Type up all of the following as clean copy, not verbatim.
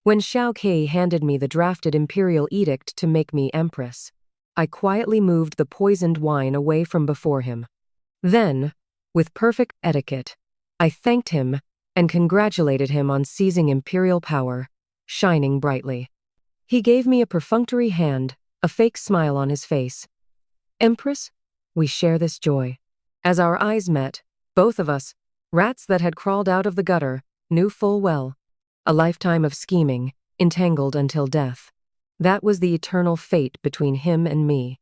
When Xiao Que handed me the drafted imperial edict to make me empress, I quietly moved the poisoned wine away from before him. Then, with perfect etiquette, I thanked him and congratulated him on seizing imperial power, shining brightly. He gave me a perfunctory hand, a fake smile on his face. Empress, we share this joy. As our eyes met, both of us, rats that had crawled out of the gutter, knew full well. A lifetime of scheming, entangled until death. That was the eternal fate between him and me.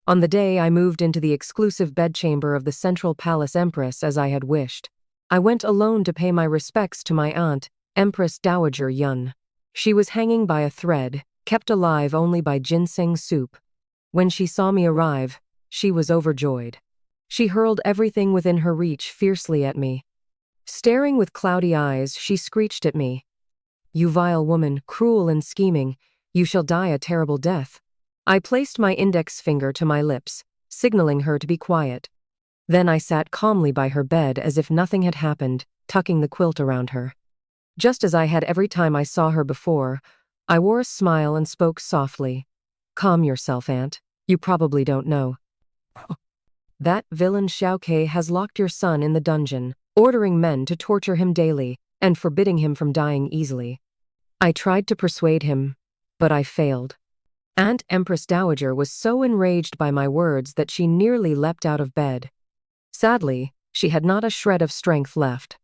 On the day I moved into the exclusive bedchamber of the Central Palace Empress as I had wished, I went alone to pay my respects to my aunt, Empress Dowager Yun. She was hanging by a thread, kept alive only by ginseng soup. When she saw me arrive, she was overjoyed. She hurled everything within her reach fiercely at me. Staring with cloudy eyes, she screeched at me. "You vile woman, cruel and scheming, you shall die a terrible death." I placed my index finger to my lips, signaling her to be quiet. Then I sat calmly by her bed as if nothing had happened, tucking the quilt around her. Just as I had every time I saw her before, I wore a smile and spoke softly. "Calm yourself, Aunt. You probably don't know. That villain Xiao Que has locked your son in the dungeon, ordering men to torture him daily, and forbidding him from dying easily. I tried to persuade him, but I failed." Aunt Empress Dowager was so enraged by my words that she nearly leapt out of bed. Sadly, she had not a shred of strength left.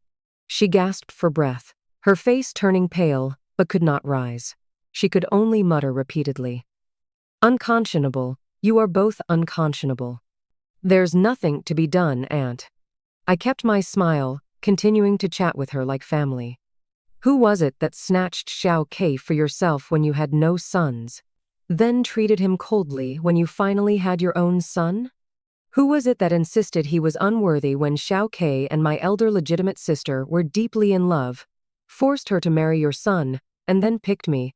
She gasped for breath, her face turning pale, but could not rise. She could only mutter repeatedly, "Unconscionable, you are both unconscionable. There's nothing to be done, Aunt." I kept my smile, continuing to chat with her like family. "Who was it that snatched Xiao Que for yourself when you had no sons, then treated him coldly when you finally had your own son? Who was it that insisted he was unworthy when Xiao Que and my elder legitimate sister were deeply in love, forced her to marry your son, and then picked me,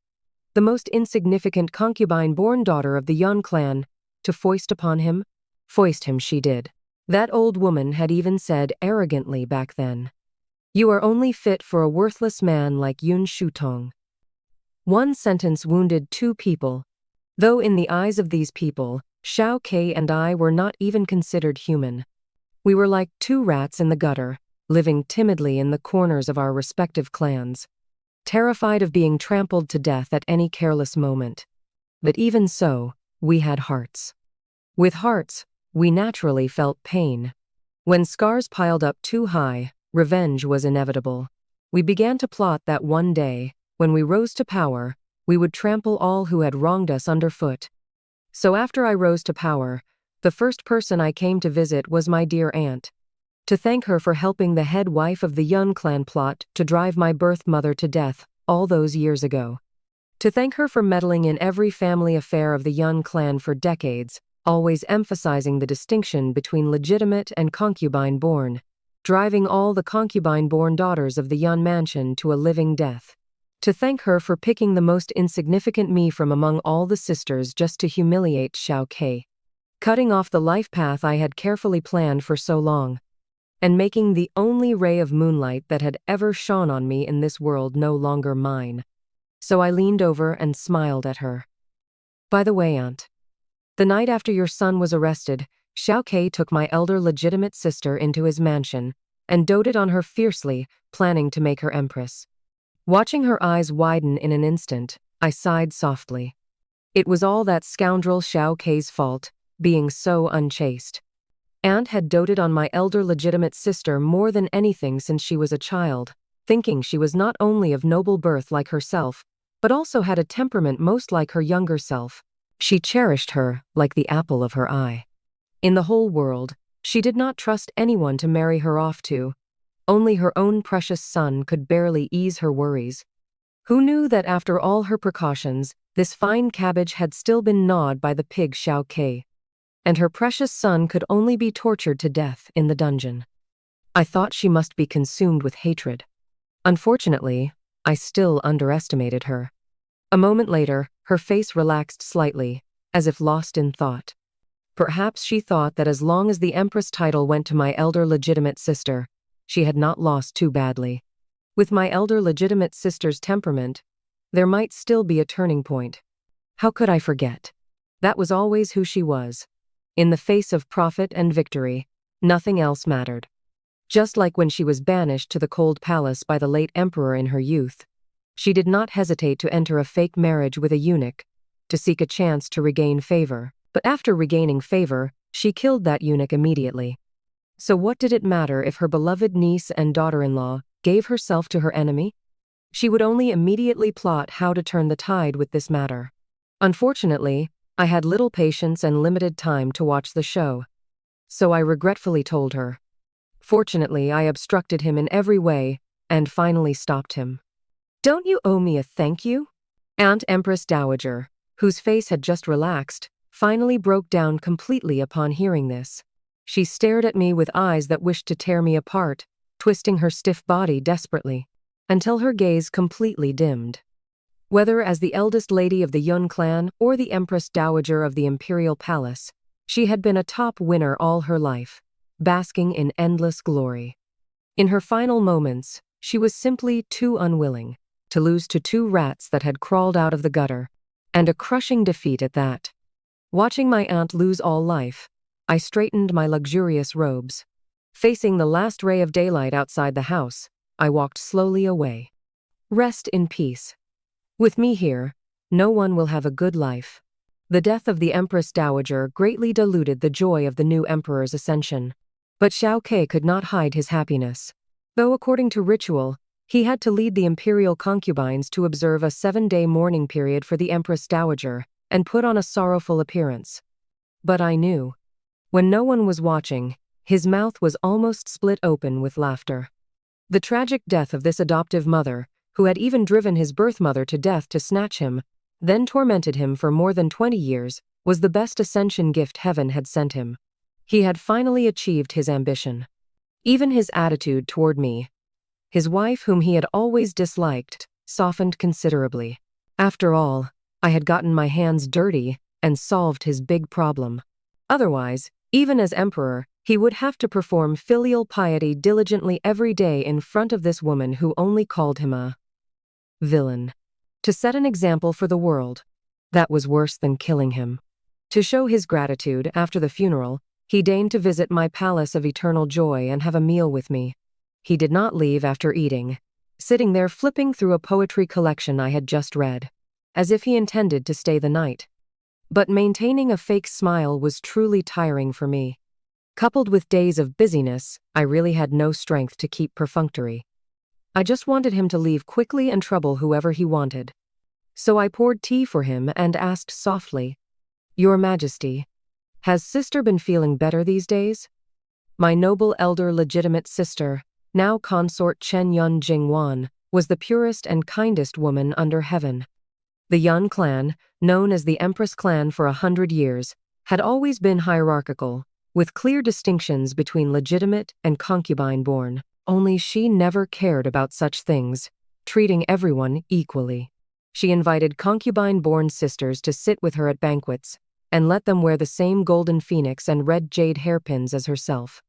the most insignificant concubine-born daughter of the Yun clan, to foist upon him? Foist him she did. That old woman had even said arrogantly back then, 'You are only fit for a worthless man like Yun Shutong.' One sentence wounded two people, though in the eyes of these people, Xiao Que and I were not even considered human. We were like two rats in the gutter, living timidly in the corners of our respective clans, terrified of being trampled to death at any careless moment. But even so, we had hearts. With hearts, we naturally felt pain. When scars piled up too high, revenge was inevitable. We began to plot that one day, when we rose to power, we would trample all who had wronged us underfoot. So after I rose to power, the first person I came to visit was my dear aunt, to thank her for helping the head wife of the Yun clan plot to drive my birth mother to death all those years ago. To thank her for meddling in every family affair of the Yun clan for decades, always emphasizing the distinction between legitimate and concubine-born, driving all the concubine-born daughters of the Yun mansion to a living death. To thank her for picking the most insignificant me from among all the sisters just to humiliate Xiao Que, cutting off the life path I had carefully planned for so long, and making the only ray of moonlight that had ever shone on me in this world no longer mine. So I leaned over and smiled at her. "By the way, Aunt, the night after your son was arrested, Xiao Que took my elder legitimate sister into his mansion and doted on her fiercely, planning to make her empress." Watching her eyes widen in an instant, I sighed softly. It was all that scoundrel Xiao Que's fault, being so unchaste. Aunt had doted on my elder legitimate sister more than anything since she was a child, thinking she was not only of noble birth like herself, but also had a temperament most like her younger self. She cherished her like the apple of her eye. In the whole world, she did not trust anyone to marry her off to. Only her own precious son could barely ease her worries. Who knew that after all her precautions, this fine cabbage had still been gnawed by the pig Xiao Que, and her precious son could only be tortured to death in the dungeon? I thought she must be consumed with hatred. Unfortunately, I still underestimated her. A moment later, her face relaxed slightly, as if lost in thought. Perhaps she thought that as long as the Empress title went to my elder legitimate sister, she had not lost too badly. With my elder legitimate sister's temperament, there might still be a turning point. How could I forget? That was always who she was. In the face of profit and victory, nothing else mattered. Just like when she was banished to the cold palace by the late emperor in her youth, she did not hesitate to enter a fake marriage with a eunuch to seek a chance to regain favor. But after regaining favor, she killed that eunuch immediately. So what did it matter if her beloved niece and daughter-in-law gave herself to her enemy? She would only immediately plot how to turn the tide with this matter. Unfortunately, I had little patience and limited time to watch the show, so I regretfully told her. Fortunately, I obstructed him in every way and finally stopped him. "Don't you owe me a thank you?" Aunt Empress Dowager, whose face had just relaxed, finally broke down completely upon hearing this. She stared at me with eyes that wished to tear me apart, twisting her stiff body desperately, until her gaze completely dimmed. Whether as the eldest lady of the Yun clan or the Empress Dowager of the Imperial Palace, she had been a top winner all her life, basking in endless glory. In her final moments, she was simply too unwilling to lose to two rats that had crawled out of the gutter, and a crushing defeat at that. Watching my aunt lose all life, I straightened my luxurious robes. Facing the last ray of daylight outside the house, I walked slowly away. Rest in peace. With me here, no one will have a good life. The death of the Empress Dowager greatly diluted the joy of the new emperor's ascension. But Xiao Que could not hide his happiness. Though according to ritual, he had to lead the imperial concubines to observe a 7-day mourning period for the Empress Dowager and put on a sorrowful appearance. But I knew. When no one was watching, his mouth was almost split open with laughter. The tragic death of this adoptive mother, who had even driven his birth mother to death to snatch him, then tormented him for more than 20 years, was the best ascension gift heaven had sent him. He had finally achieved his ambition. Even his attitude toward me, his wife whom he had always disliked, softened considerably. After all, I had gotten my hands dirty and solved his big problem. Otherwise, even as emperor, he would have to perform filial piety diligently every day in front of this woman who only called him a villain. To set an example for the world, that was worse than killing him. To show his gratitude, after the funeral, he deigned to visit my palace of eternal joy and have a meal with me. He did not leave after eating, sitting there flipping through a poetry collection I had just read, as if he intended to stay the night. But maintaining a fake smile was truly tiring for me. Coupled with days of busyness, I really had no strength to keep perfunctory. I just wanted him to leave quickly and trouble whoever he wanted. So I poured tea for him and asked softly, "Your Majesty, has sister been feeling better these days?" My noble elder legitimate sister, now consort Chen Yun Jingwan, was the purest and kindest woman under heaven. The Yun clan, known as the Empress clan for 100 years, had always been hierarchical, with clear distinctions between legitimate and concubine-born. Only she never cared about such things, treating everyone equally. She invited concubine-born sisters to sit with her at banquets, and let them wear the same golden phoenix and red jade hairpins as herself.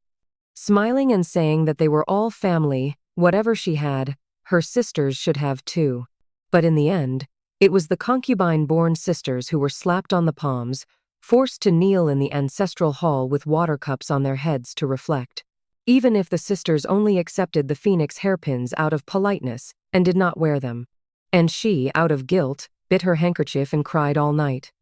Smiling and saying that they were all family, whatever she had, her sisters should have too. But in the end, it was the concubine-born sisters who were slapped on the palms, forced to kneel in the ancestral hall with water cups on their heads to reflect. Even if the sisters only accepted the phoenix hairpins out of politeness and did not wear them. And she, out of guilt, bit her handkerchief and cried all night.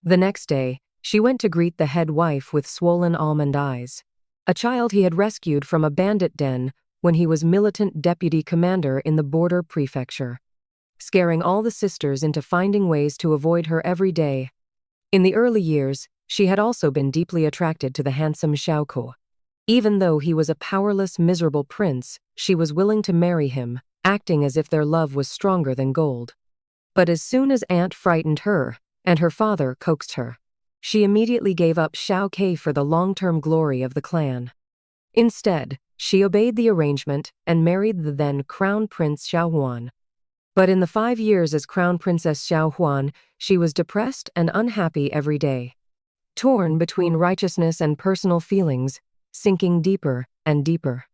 The next day, she went to greet the head wife with swollen almond eyes. A child he had rescued from a bandit den when he was militant deputy commander in the border prefecture, scaring all the sisters into finding ways to avoid her every day. In the early years, she had also been deeply attracted to the handsome Xiao Que. Even though he was a powerless, miserable prince, she was willing to marry him, acting as if their love was stronger than gold. But as soon as Aunt frightened her, and her father coaxed her, she immediately gave up Xiao Que for the long-term glory of the clan. Instead, she obeyed the arrangement and married the then Crown Prince Xiao Huan. But in the 5 years as Crown Princess Xiao Huan, she was depressed and unhappy every day. Torn between righteousness and personal feelings, sinking deeper and deeper.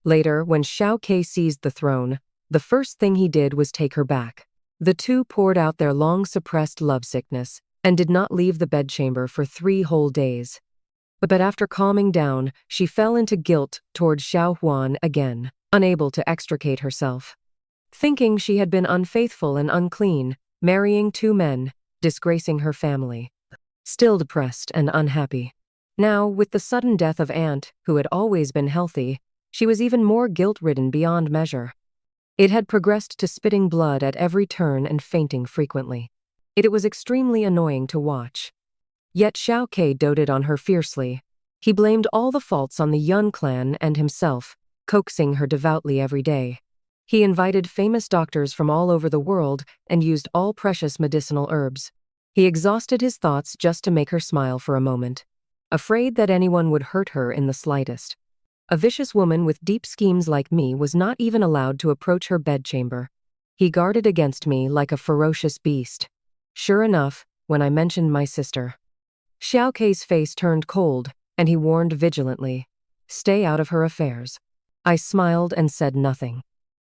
Later, when Xiao Que seized the throne, the first thing he did was take her back. The two poured out their long-suppressed lovesickness and did not leave the bedchamber for 3 whole days. But after calming down, she fell into guilt toward Xiao Huan again, unable to extricate herself. Thinking she had been unfaithful and unclean, marrying 2 men, disgracing her family. Still depressed and unhappy. Now, with the sudden death of Aunt, who had always been healthy, she was even more guilt-ridden beyond measure. It had progressed to spitting blood at every turn and fainting frequently. It was extremely annoying to watch. Yet Xiao Que doted on her fiercely. He blamed all the faults on the Yun clan and himself, coaxing her devoutly every day. He invited famous doctors from all over the world and used all precious medicinal herbs. He exhausted his thoughts just to make her smile for a moment, afraid that anyone would hurt her in the slightest. A vicious woman with deep schemes like me was not even allowed to approach her bedchamber. He guarded against me like a ferocious beast. Sure enough, when I mentioned my sister, Xiao Ke's face turned cold, and he warned vigilantly, "Stay out of her affairs." I smiled and said nothing.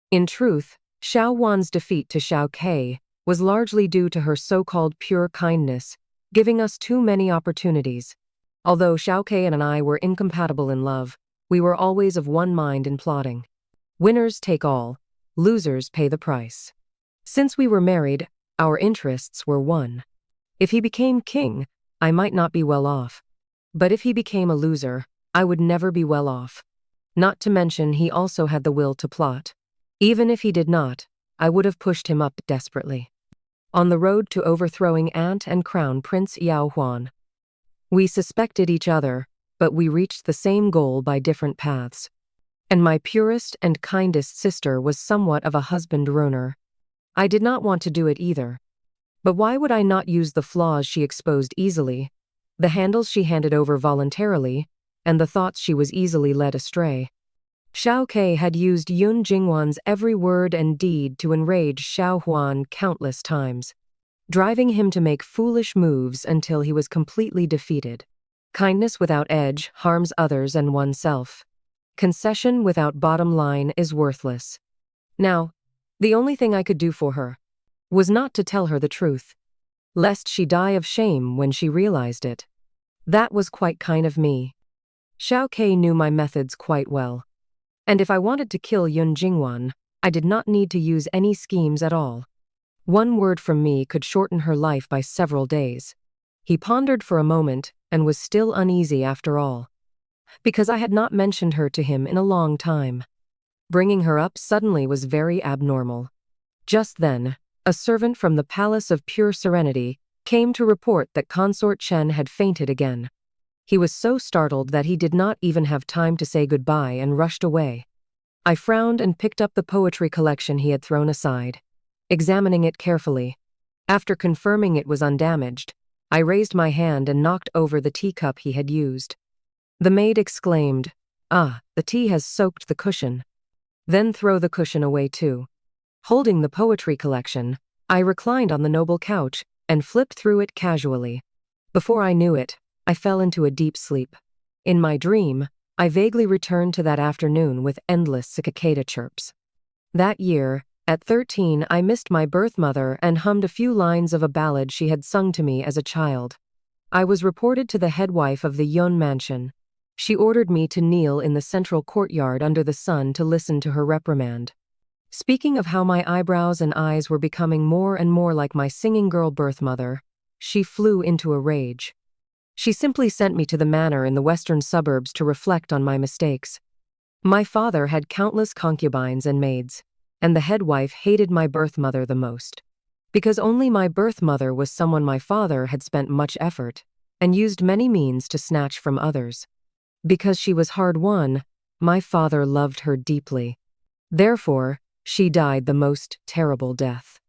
In truth, Xiao Wan's defeat to Xiao Que was largely due to her so-called pure kindness, giving us too many opportunities. Although Xiao Que and I were incompatible in love, we were always of one mind in plotting. Winners take all, losers pay the price. Since we were married, our interests were one. If he became king, I might not be well off. But if he became a loser, I would never be well off. Not to mention he also had the will to plot. Even if he did not, I would have pushed him up desperately. On the road to overthrowing Aunt and Crown Prince Yao Huan. We suspected each other, but we reached the same goal by different paths. And my purest and kindest sister was somewhat of a husband ruiner. I did not want to do it either. But why would I not use the flaws she exposed easily, the handles she handed over voluntarily, and the thoughts she was easily led astray? Xiao Que had used Yun Jingwan's every word and deed to enrage Xiao Huan countless times, driving him to make foolish moves until he was completely defeated. Kindness without edge harms others and oneself. Concession without bottom line is worthless. Now, the only thing I could do for her was not to tell her the truth, lest she die of shame when she realized it. That was quite kind of me. Xiao Que knew my methods quite well. And if I wanted to kill Yun Jingwan, I did not need to use any schemes at all. One word from me could shorten her life by several days. He pondered for a moment and was still uneasy after all, because I had not mentioned her to him in a long time. Bringing her up suddenly was very abnormal. Just then, a servant from the Palace of Pure Serenity came to report that Consort Chen had fainted again. He was so startled that he did not even have time to say goodbye and rushed away. I frowned and picked up the poetry collection he had thrown aside, examining it carefully. After confirming it was undamaged, I raised my hand and knocked over the teacup he had used. The maid exclaimed, "Ah, the tea has soaked the cushion." "Then throw the cushion away too." Holding the poetry collection, I reclined on the noble couch and flipped through it casually. Before I knew it, I fell into a deep sleep. In my dream, I vaguely returned to that afternoon with endless cicada chirps. That year, at 13, I missed my birth mother and hummed a few lines of a ballad she had sung to me as a child. I was reported to the headwife of the Yun mansion. She ordered me to kneel in the central courtyard under the sun to listen to her reprimand. Speaking of how my eyebrows and eyes were becoming more and more like my singing girl birth mother, she flew into a rage. She simply sent me to the manor in the western suburbs to reflect on my mistakes. My father had countless concubines and maids, and the headwife hated my birth mother the most. Because only my birth mother was someone my father had spent much effort and used many means to snatch from others. Because she was hard-won, my father loved her deeply. Therefore, she died the most terrible death.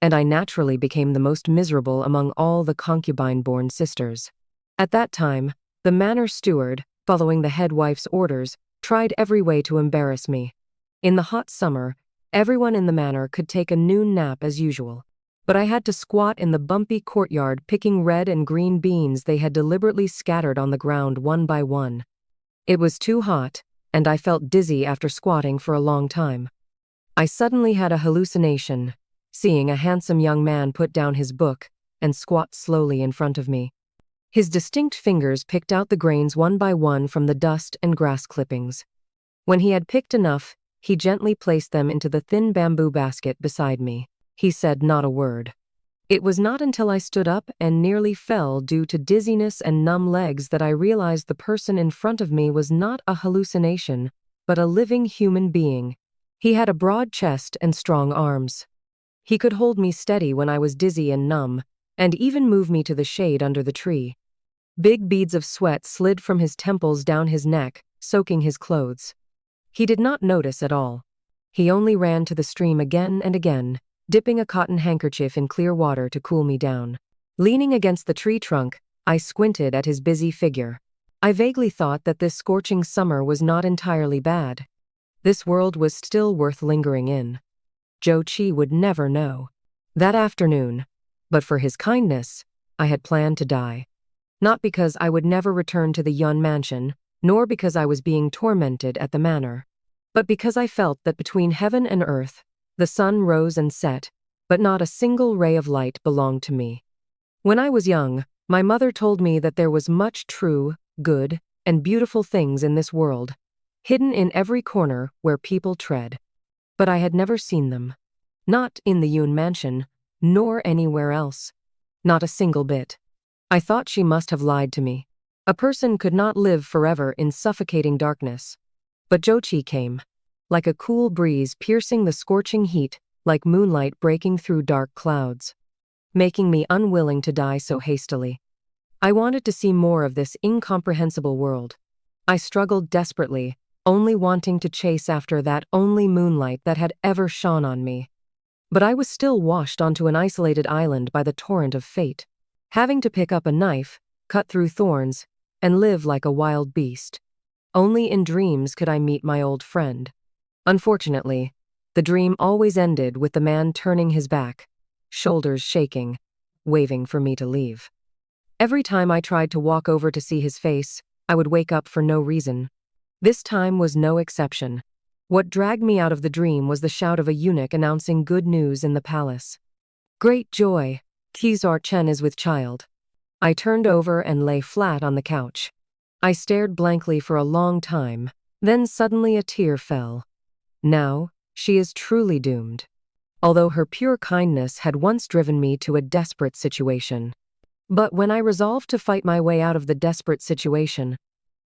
And I naturally became the most miserable among all the concubine-born sisters. At that time, the manor steward, following the head wife's orders, tried every way to embarrass me. In the hot summer, everyone in the manor could take a noon nap as usual, but I had to squat in the bumpy courtyard picking red and green beans they had deliberately scattered on the ground one by one. It was too hot, and I felt dizzy after squatting for a long time. I suddenly had a hallucination, seeing a handsome young man put down his book and squat slowly in front of me. His distinct fingers picked out the grains one by one from the dust and grass clippings. When he had picked enough, he gently placed them into the thin bamboo basket beside me. He said not a word. It was not until I stood up and nearly fell due to dizziness and numb legs that I realized the person in front of me was not a hallucination, but a living human being. He had a broad chest and strong arms. He could hold me steady when I was dizzy and numb, and even move me to the shade under the tree. Big beads of sweat slid from his temples down his neck, soaking his clothes. He did not notice at all. He only ran to the stream again and again, dipping a cotton handkerchief in clear water to cool me down. Leaning against the tree trunk, I squinted at his busy figure. I vaguely thought that this scorching summer was not entirely bad. This world was still worth lingering in. Xiao Que would never know. That afternoon, but for his kindness, I had planned to die. Not because I would never return to the Yun mansion, nor because I was being tormented at the manor, but because I felt that between heaven and earth, the sun rose and set, but not a single ray of light belonged to me. When I was young, my mother told me that there was much true, good, and beautiful things in this world, hidden in every corner where people tread. But I had never seen them. Not in the Yun mansion, nor anywhere else. Not a single bit. I thought she must have lied to me. A person could not live forever in suffocating darkness. But Xiao Que came, like a cool breeze piercing the scorching heat, like moonlight breaking through dark clouds, making me unwilling to die so hastily. I wanted to see more of this incomprehensible world. I struggled desperately, only wanting to chase after that only moonlight that had ever shone on me. But I was still washed onto an isolated island by the torrent of fate, having to pick up a knife, cut through thorns, and live like a wild beast. Only in dreams could I meet my old friend. Unfortunately, the dream always ended with the man turning his back, shoulders shaking, waving for me to leave. Every time I tried to walk over to see his face, I would wake up for no reason. This time was no exception. What dragged me out of the dream was the shout of a eunuch announcing good news in the palace. Great joy! Xiao Que is with child. I turned over and lay flat on the couch. I stared blankly for a long time, then suddenly a tear fell. Now, she is truly doomed. Although her pure kindness had once driven me to a desperate situation. But when I resolved to fight my way out of the desperate situation,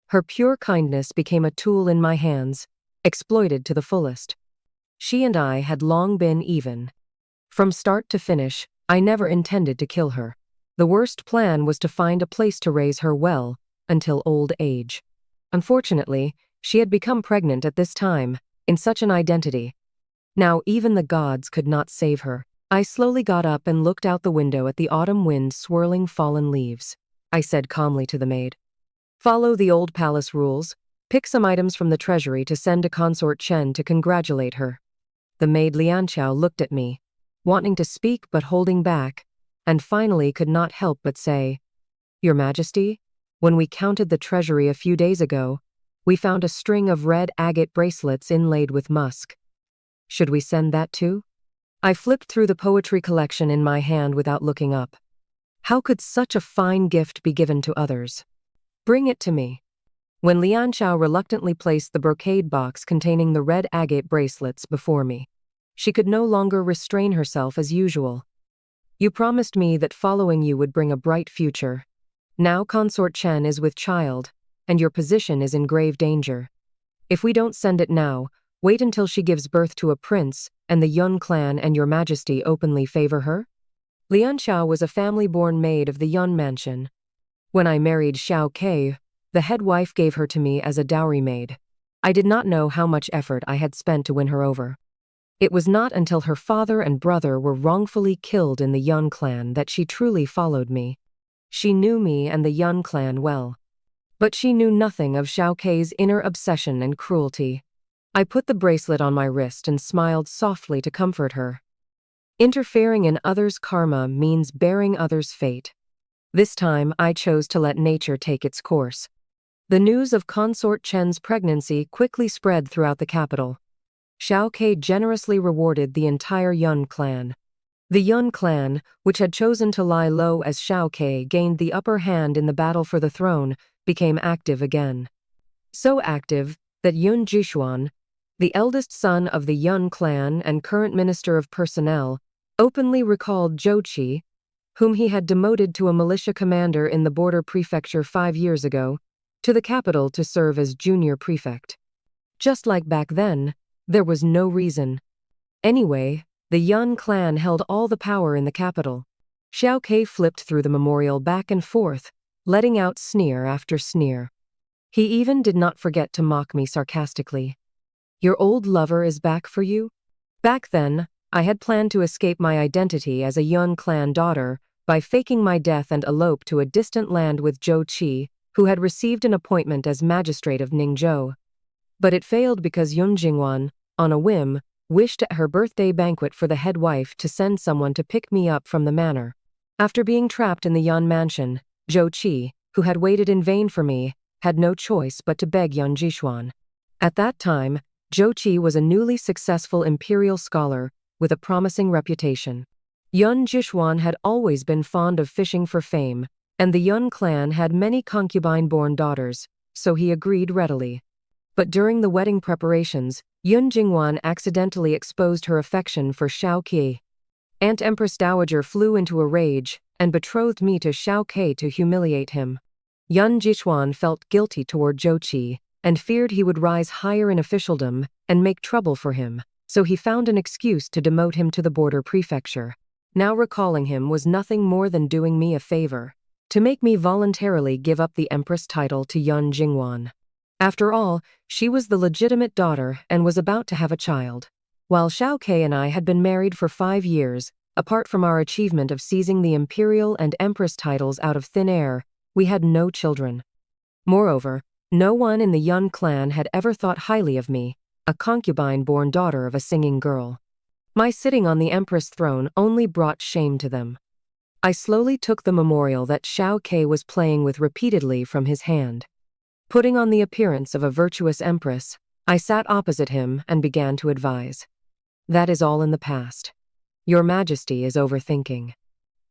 her pure kindness became a tool in my hands, exploited to the fullest. She and I had long been even. From start to finish, I never intended to kill her. The worst plan was to find a place to raise her well, until old age. Unfortunately, she had become pregnant at this time, in such an identity. Now even the gods could not save her. I slowly got up and looked out the window at the autumn wind swirling fallen leaves. I said calmly to the maid, "Follow the old palace rules. Pick some items from the treasury to send to Consort Chen to congratulate her." The maid Lianqiao looked at me, wanting to speak but holding back, and finally could not help but say, "Your Majesty, when we counted the treasury a few days ago, we found a string of red agate bracelets inlaid with musk. Should we send that too?" I flipped through the poetry collection in my hand without looking up. How could such a fine gift be given to others? "Bring it to me." When Lianqiao reluctantly placed the brocade box containing the red agate bracelets before me, she could no longer restrain herself as usual. "You promised me that following you would bring a bright future. Now Consort Chen is with child, and your position is in grave danger. If we don't send it now, wait until she gives birth to a prince, and the Yun clan and your Majesty openly favor her?" Lianqiao was a family-born maid of the Yun mansion. When I married Xiao Que, the head wife gave her to me as a dowry maid. I did not know how much effort I had spent to win her over. It was not until her father and brother were wrongfully killed in the Yun clan that she truly followed me. She knew me and the Yun clan well. But she knew nothing of Xiao Ke's inner obsession and cruelty. I put the bracelet on my wrist and smiled softly to comfort her. Interfering in others' karma means bearing others' fate. This time, I chose to let nature take its course. The news of Consort Chen's pregnancy quickly spread throughout the capital. Xiao Que generously rewarded the entire Yun clan. The Yun clan, which had chosen to lie low as Xiao Que gained the upper hand in the battle for the throne, became active again. So active that Yun Jishuan, the eldest son of the Yun clan and current minister of personnel, openly recalled Zhou Qi, whom he had demoted to a militia commander in the border prefecture 5 years ago, to the capital to serve as junior prefect. Just like back then, there was no reason. Anyway, the Yun clan held all the power in the capital. Xiao Que flipped through the memorial back and forth, letting out sneer after sneer. He even did not forget to mock me sarcastically. "Your old lover is back for you?" Back then, I had planned to escape my identity as a Yun clan daughter by faking my death and elope to a distant land with Zhou Qi, who had received an appointment as magistrate of Ningzhou. But it failed because Yun Jingwan, on a whim, wished at her birthday banquet for the head wife to send someone to pick me up from the manor. After being trapped in the Yun mansion, Zhou Qi, who had waited in vain for me, had no choice but to beg Yun Jishuan. At that time, Zhou Qi was a newly successful imperial scholar with a promising reputation. Yun Jishuan had always been fond of fishing for fame, and the Yun clan had many concubine-born daughters, so he agreed readily. But during the wedding preparations, Yun Jingwan accidentally exposed her affection for Xiao Que. Aunt Empress Dowager flew into a rage and betrothed me to Xiao Que to humiliate him. Yun Jishuan felt guilty toward Zhou Qi and feared he would rise higher in officialdom and make trouble for him, so he found an excuse to demote him to the border prefecture. Now recalling him was nothing more than doing me a favor, to make me voluntarily give up the Empress title to Yun Jingwan. After all, she was the legitimate daughter and was about to have a child. While Xiao Que and I had been married for 5 years, apart from our achievement of seizing the imperial and empress titles out of thin air, we had no children. Moreover, no one in the Yun clan had ever thought highly of me, a concubine-born daughter of a singing girl. My sitting on the empress throne only brought shame to them. I slowly took the memorial that Xiao Que was playing with repeatedly from his hand. Putting on the appearance of a virtuous empress, I sat opposite him and began to advise. "That is all in the past. Your Majesty is overthinking.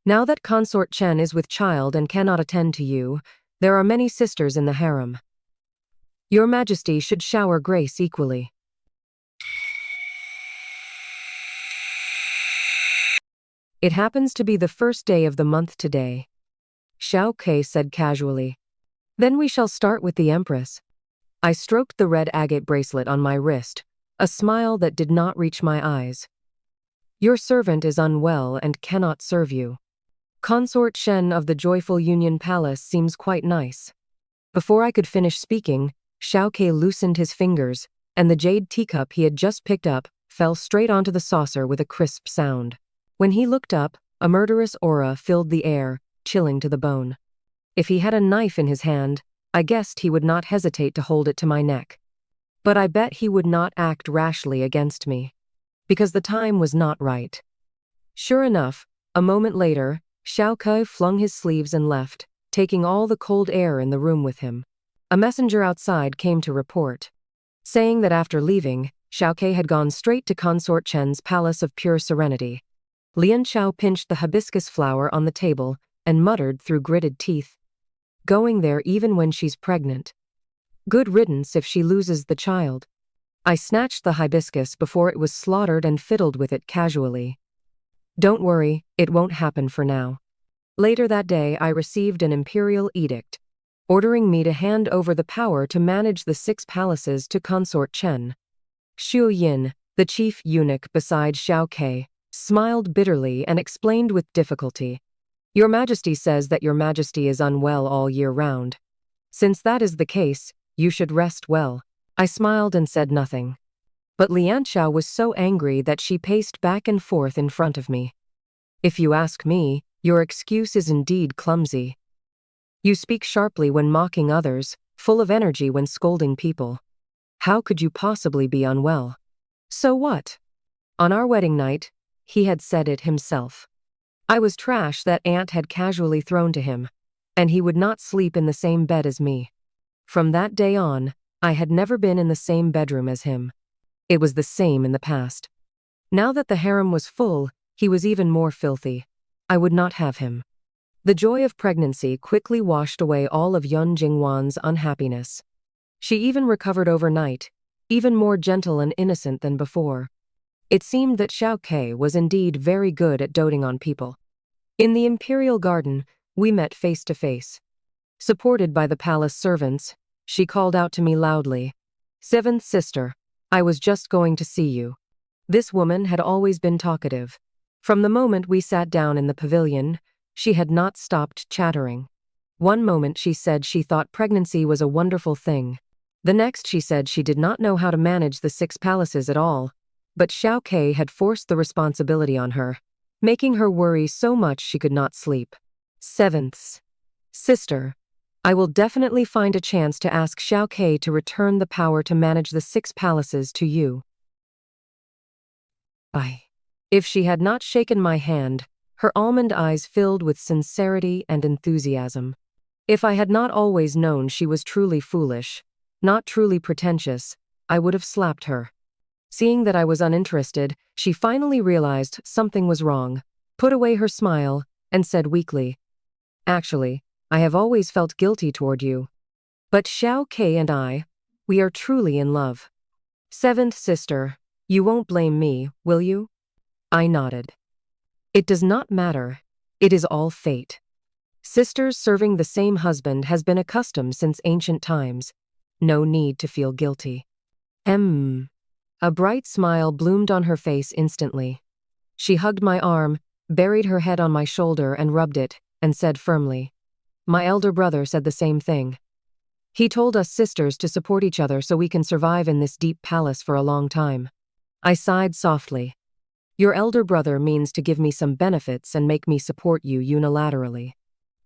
Now that Consort Chen is with child and cannot attend to you, there are many sisters in the harem. Your Majesty should shower grace equally." "It happens to be the first day of the month today," Xiao Que said casually. "Then we shall start with the Empress." I stroked the red agate bracelet on my wrist, a smile that did not reach my eyes. "Your servant is unwell and cannot serve you. Consort Shen of the Joyful Union Palace seems quite nice." Before I could finish speaking, Xiao Que loosened his fingers, and the jade teacup he had just picked up fell straight onto the saucer with a crisp sound. When he looked up, a murderous aura filled the air, chilling to the bone. If he had a knife in his hand, I guessed he would not hesitate to hold it to my neck. But I bet he would not act rashly against me, because the time was not right. Sure enough, a moment later, Xiao Que flung his sleeves and left, taking all the cold air in the room with him. A messenger outside came to report, saying that after leaving, Xiao Que had gone straight to Consort Chen's Palace of Pure Serenity. Lian Xiao pinched the hibiscus flower on the table and muttered through gritted teeth. "Going there even when she's pregnant. Good riddance if she loses the child." I snatched the hibiscus before it was slaughtered and fiddled with it casually. "Don't worry, it won't happen for now." Later that day I received an imperial edict, ordering me to hand over the power to manage the 6 palaces to Consort Chen. Xu Yin, the chief eunuch beside Xiao Que, smiled bitterly and explained with difficulty. "Your Majesty says that your Majesty is unwell all year round. Since that is the case, you should rest well." I smiled and said nothing. But Lianxiao was so angry that she paced back and forth in front of me. "If you ask me, your excuse is indeed clumsy. You speak sharply when mocking others, full of energy when scolding people. How could you possibly be unwell?" "So what? On our wedding night, he had said it himself. I was trash that aunt had casually thrown to him, and he would not sleep in the same bed as me. From that day on, I had never been in the same bedroom as him. It was the same in the past. Now that the harem was full, he was even more filthy. I would not have him. The joy of pregnancy quickly washed away all of Yun Jingwan's unhappiness. She even recovered overnight, even more gentle and innocent than before. It seemed that Xiao Que was indeed very good at doting on people. In the imperial garden, we met face to face. Supported by the palace servants, she called out to me loudly, "Seventh sister, I was just going to see you." This woman had always been talkative. From the moment we sat down in the pavilion, she had not stopped chattering. One moment she said she thought pregnancy was a wonderful thing. The next she said she did not know how to manage the 6 palaces at all, but Xiao Que had forced the responsibility on her, making her worry so much she could not sleep. Sevenths. Sister, I will definitely find a chance to ask Xiao Que to return the power to manage the 6 palaces to you. If she had not shaken my hand, her almond eyes filled with sincerity and enthusiasm. If I had not always known she was truly foolish, not truly pretentious, I would have slapped her. Seeing that I was uninterested, she finally realized something was wrong, put away her smile, and said weakly, "Actually, I have always felt guilty toward you. But Xiao Que and I, we are truly in love. Seventh sister, you won't blame me, will you?" I nodded. It does not matter. It is all fate. Sisters serving the same husband has been a custom since ancient times. No need to feel guilty. A bright smile bloomed on her face instantly. She hugged my arm, buried her head on my shoulder and rubbed it, and said firmly, "My elder brother said the same thing. He told us sisters to support each other so we can survive in this deep palace for a long time." I sighed softly. Your elder brother means to give me some benefits and make me support you unilaterally.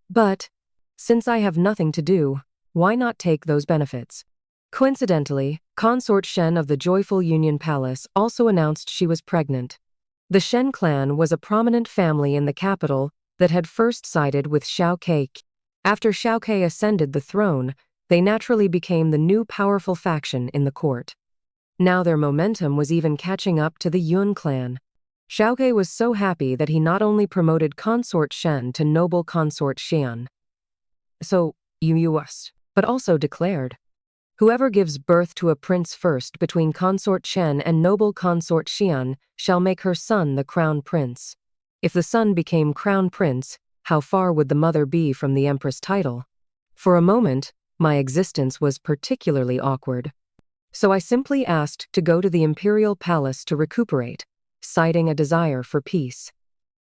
But, since I have nothing to do, why not take those benefits? Coincidentally, Consort Shen of the Joyful Union Palace also announced she was pregnant. The Shen clan was a prominent family in the capital that had first sided with Xiao Que. After Xiao Que ascended the throne, they naturally became the new powerful faction in the court. Now their momentum was even catching up to the Yun clan. Xiao Que was so happy that he not only promoted Consort Shen to noble Consort Xian, but also declared, "Whoever gives birth to a prince first between Consort Shen and noble Consort Xian shall make her son the crown prince. If the son became crown prince, how far would the mother be from the Empress title?" For a moment, my existence was particularly awkward. So I simply asked to go to the imperial palace to recuperate, citing a desire for peace.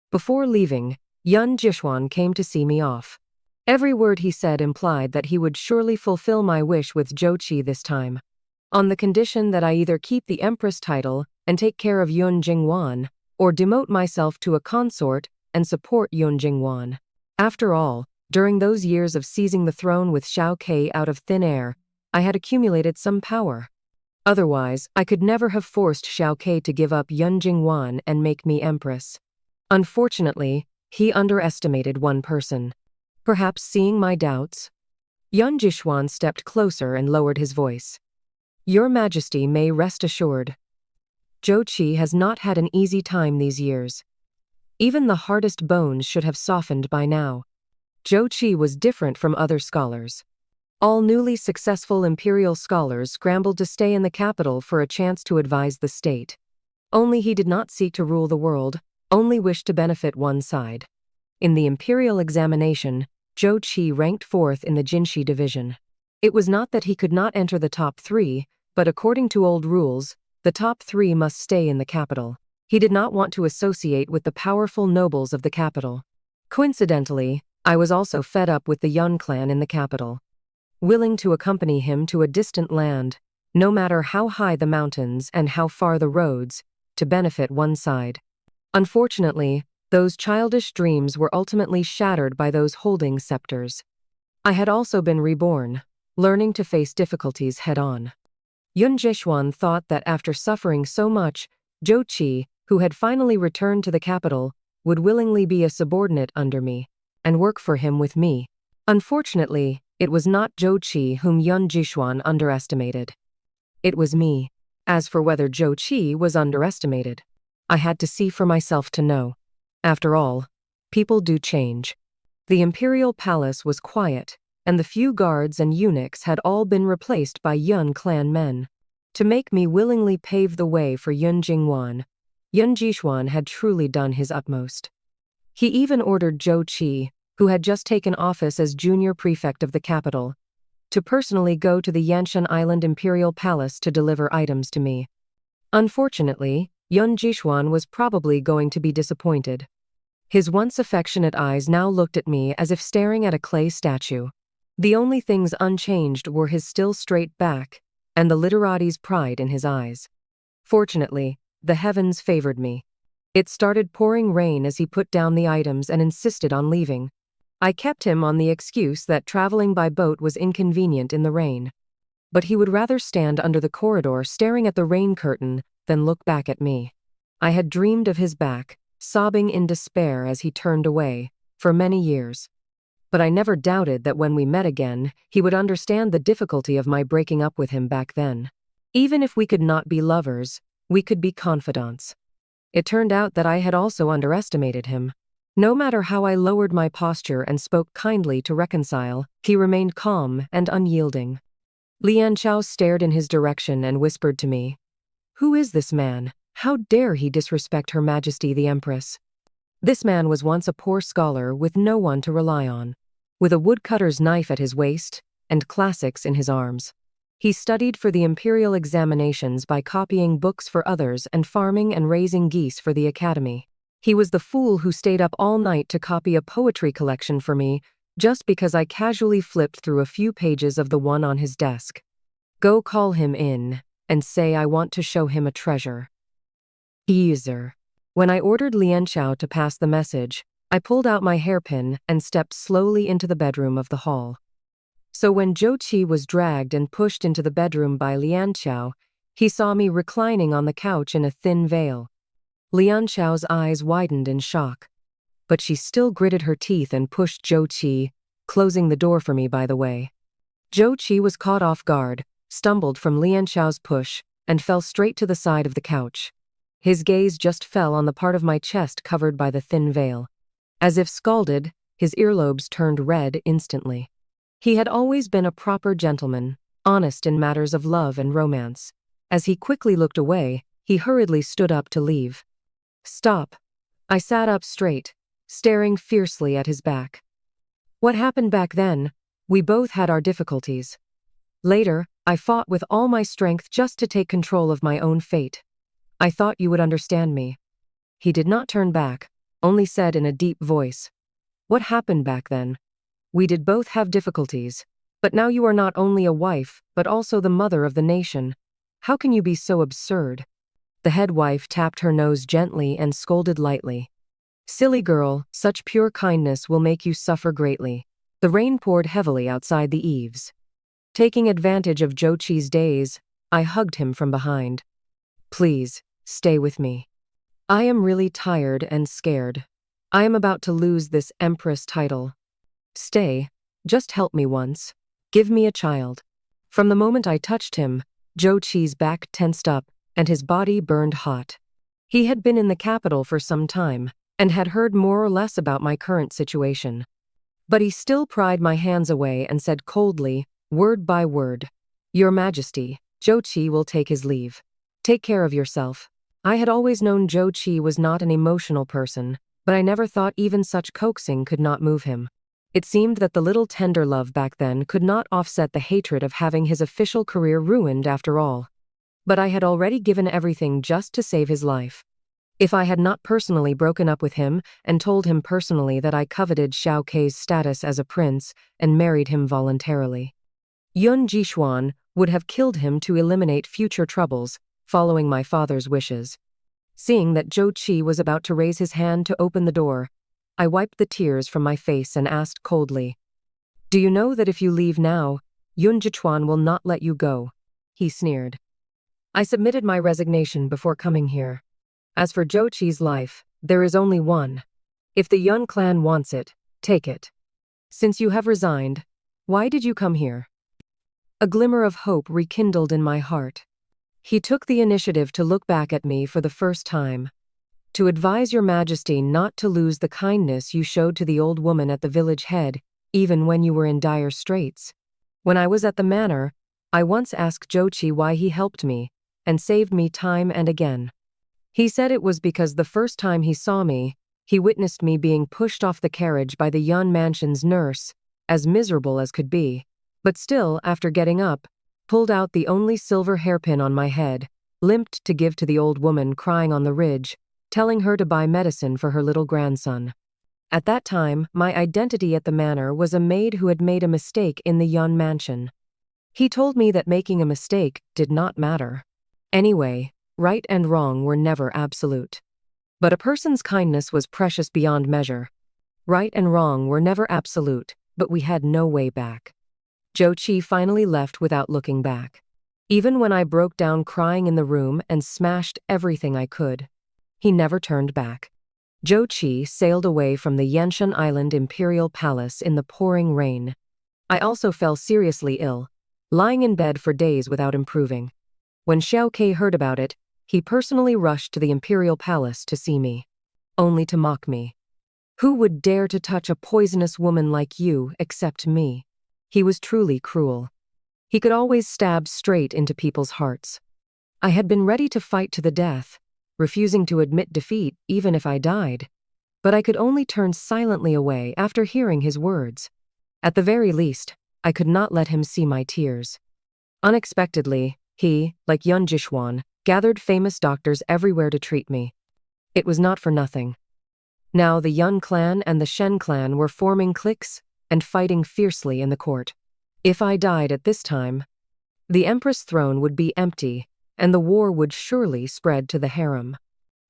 Before leaving, Yun Jishuan came to see me off. Every word he said implied that he would surely fulfill my wish with Zhou Qi this time, on the condition that I either keep the Empress title and take care of Yun Jingwan, or demote myself to a consort and support Yun Jingwan. After all, during those years of seizing the throne with Xiao Que out of thin air, I had accumulated some power. Otherwise, I could never have forced Xiao Que to give up Yun Jingwan and make me Empress. Unfortunately, he underestimated one person. Perhaps seeing my doubts? Yun Jishuan stepped closer and lowered his voice. "Your Majesty may rest assured. Zhou Qi has not had an easy time these years. Even the hardest bones should have softened by now." Zhou Qi was different from other scholars. All newly successful imperial scholars scrambled to stay in the capital for a chance to advise the state. Only he did not seek to rule the world, only wished to benefit one side. In the imperial examination, Zhou Qi ranked 4th in the Jinshi division. It was not that he could not enter the top 3, but according to old rules, the top 3 must stay in the capital. He did not want to associate with the powerful nobles of the capital. Coincidentally, I was also fed up with the Yun clan in the capital, willing to accompany him to a distant land, no matter how high the mountains and how far the roads, to benefit one side. Unfortunately, those childish dreams were ultimately shattered by those holding scepters. I had also been reborn, learning to face difficulties head-on. Yun Jishuan thought that after suffering so much, Zhou Qi, who had finally returned to the capital, would willingly be a subordinate under me, and work for him with me. Unfortunately, it was not Zhou Qi whom Yun Jishuan underestimated. It was me. As for whether Zhou Qi was underestimated, I had to see for myself to know. After all, people do change. The imperial palace was quiet, and the few guards and eunuchs had all been replaced by Yun clan men. To make me willingly pave the way for Yun Jinghuan, Yun Jishuan had truly done his utmost. He even ordered Xiao Que, who had just taken office as junior prefect of the capital, to personally go to the Yanshan Island Imperial Palace to deliver items to me. Unfortunately, Yun Jishuan was probably going to be disappointed. His once affectionate eyes now looked at me as if staring at a clay statue. The only things unchanged were his still straight back and the literati's pride in his eyes. Fortunately, the heavens favored me. It started pouring rain as he put down the items and insisted on leaving. I kept him on the excuse that traveling by boat was inconvenient in the rain. But he would rather stand under the corridor staring at the rain curtain than look back at me. I had dreamed of his back, sobbing in despair as he turned away, for many years. But I never doubted that when we met again, he would understand the difficulty of my breaking up with him back then. Even if we could not be lovers, we could be confidants. It turned out that I had also underestimated him. No matter how I lowered my posture and spoke kindly to reconcile, he remained calm and unyielding. Lian Chao stared in his direction and whispered to me, "Who is this man? How dare he disrespect Her Majesty the Empress?" This man was once a poor scholar with no one to rely on, with a woodcutter's knife at his waist and classics in his arms. He studied for the imperial examinations by copying books for others and farming and raising geese for the academy. He was the fool who stayed up all night to copy a poetry collection for me just because I casually flipped through a few pages of the one on his desk. Go call him in and say I want to show him a treasure. Easer. When I ordered Lian Chao to pass the message, I pulled out my hairpin and stepped slowly into the bedroom of the hall. So when Xiao Que was dragged and pushed into the bedroom by Lian Chao, he saw me reclining on the couch in a thin veil. Lian Chao's eyes widened in shock, but she still gritted her teeth and pushed Xiao Que, closing the door for me by the way. Xiao Que was caught off guard, stumbled from Lian Chao's push, and fell straight to the side of the couch. His gaze just fell on the part of my chest covered by the thin veil. As if scalded, his earlobes turned red instantly. He had always been a proper gentleman, honest in matters of love and romance. As he quickly looked away, he hurriedly stood up to leave. Stop. I sat up straight, staring fiercely at his back. What happened back then? We both had our difficulties. Later, I fought with all my strength just to take control of my own fate. I thought you would understand me. He did not turn back, only said in a deep voice, "What happened back then? We did both have difficulties, but now you are not only a wife, but also the mother of the nation. How can you be so absurd?" The head wife tapped her nose gently and scolded lightly. "Silly girl, such pure kindness will make you suffer greatly." The rain poured heavily outside the eaves. Taking advantage of Xiao Que's daze, I hugged him from behind. "Please, stay with me. I am really tired and scared. I am about to lose this Empress title. Stay, just help me once. Give me a child." From the moment I touched him, Xiao Que's back tensed up and his body burned hot. He had been in the capital for some time and had heard more or less about my current situation. But he still pried my hands away and said coldly, word by word, "Your Majesty, Xiao Que will take his leave. Take care of yourself." I had always known Xiao Que was not an emotional person, but I never thought even such coaxing could not move him. It seemed that the little tender love back then could not offset the hatred of having his official career ruined after all. But I had already given everything just to save his life. If I had not personally broken up with him and told him personally that I coveted Xiao Que's status as a prince and married him voluntarily, Yun Jishuan would have killed him to eliminate future troubles, following my father's wishes. Seeing that Xiao Que was about to raise his hand to open the door, I wiped the tears from my face and asked coldly, "Do you know that if you leave now, Yun Jishuan will not let you go?" He sneered. "I submitted my resignation before coming here. As for Xiao Que's life, there is only one. If the Yun clan wants it, take it. Since you have resigned, why did you come here?" A glimmer of hope rekindled in my heart. He took the initiative to look back at me for the first time. To advise your majesty not to lose the kindness you showed to the old woman at the village head, even when you were in dire straits. When I was at the manor, I once asked Xiao Que why he helped me, and saved me time and again. He said it was because the first time he saw me, he witnessed me being pushed off the carriage by the Yun mansion's nurse, as miserable as could be, but still, after getting up, pulled out the only silver hairpin on my head, limped to give to the old woman crying on the ridge, telling her to buy medicine for her little grandson. At that time, my identity at the manor was a maid who had made a mistake in the Yun mansion. He told me that making a mistake did not matter. Anyway, right and wrong were never absolute. But a person's kindness was precious beyond measure. Right and wrong were never absolute, but we had no way back. Xiao Que finally left without looking back. Even when I broke down crying in the room and smashed everything I could, he never turned back. Xiao Que sailed away from the Yanshan Island Imperial Palace in the pouring rain. I also fell seriously ill, lying in bed for days without improving. When Xiao Que heard about it, he personally rushed to the Imperial Palace to see me, only to mock me. Who would dare to touch a poisonous woman like you except me? He was truly cruel. He could always stab straight into people's hearts. I had been ready to fight to the death, refusing to admit defeat even if I died. But I could only turn silently away after hearing his words. At the very least, I could not let him see my tears. Unexpectedly, he, like Yun Jishuan, gathered famous doctors everywhere to treat me. It was not for nothing. Now the Yun clan and the Shen clan were forming cliques and fighting fiercely in the court. If I died at this time, the Empress throne would be empty, and the war would surely spread to the harem.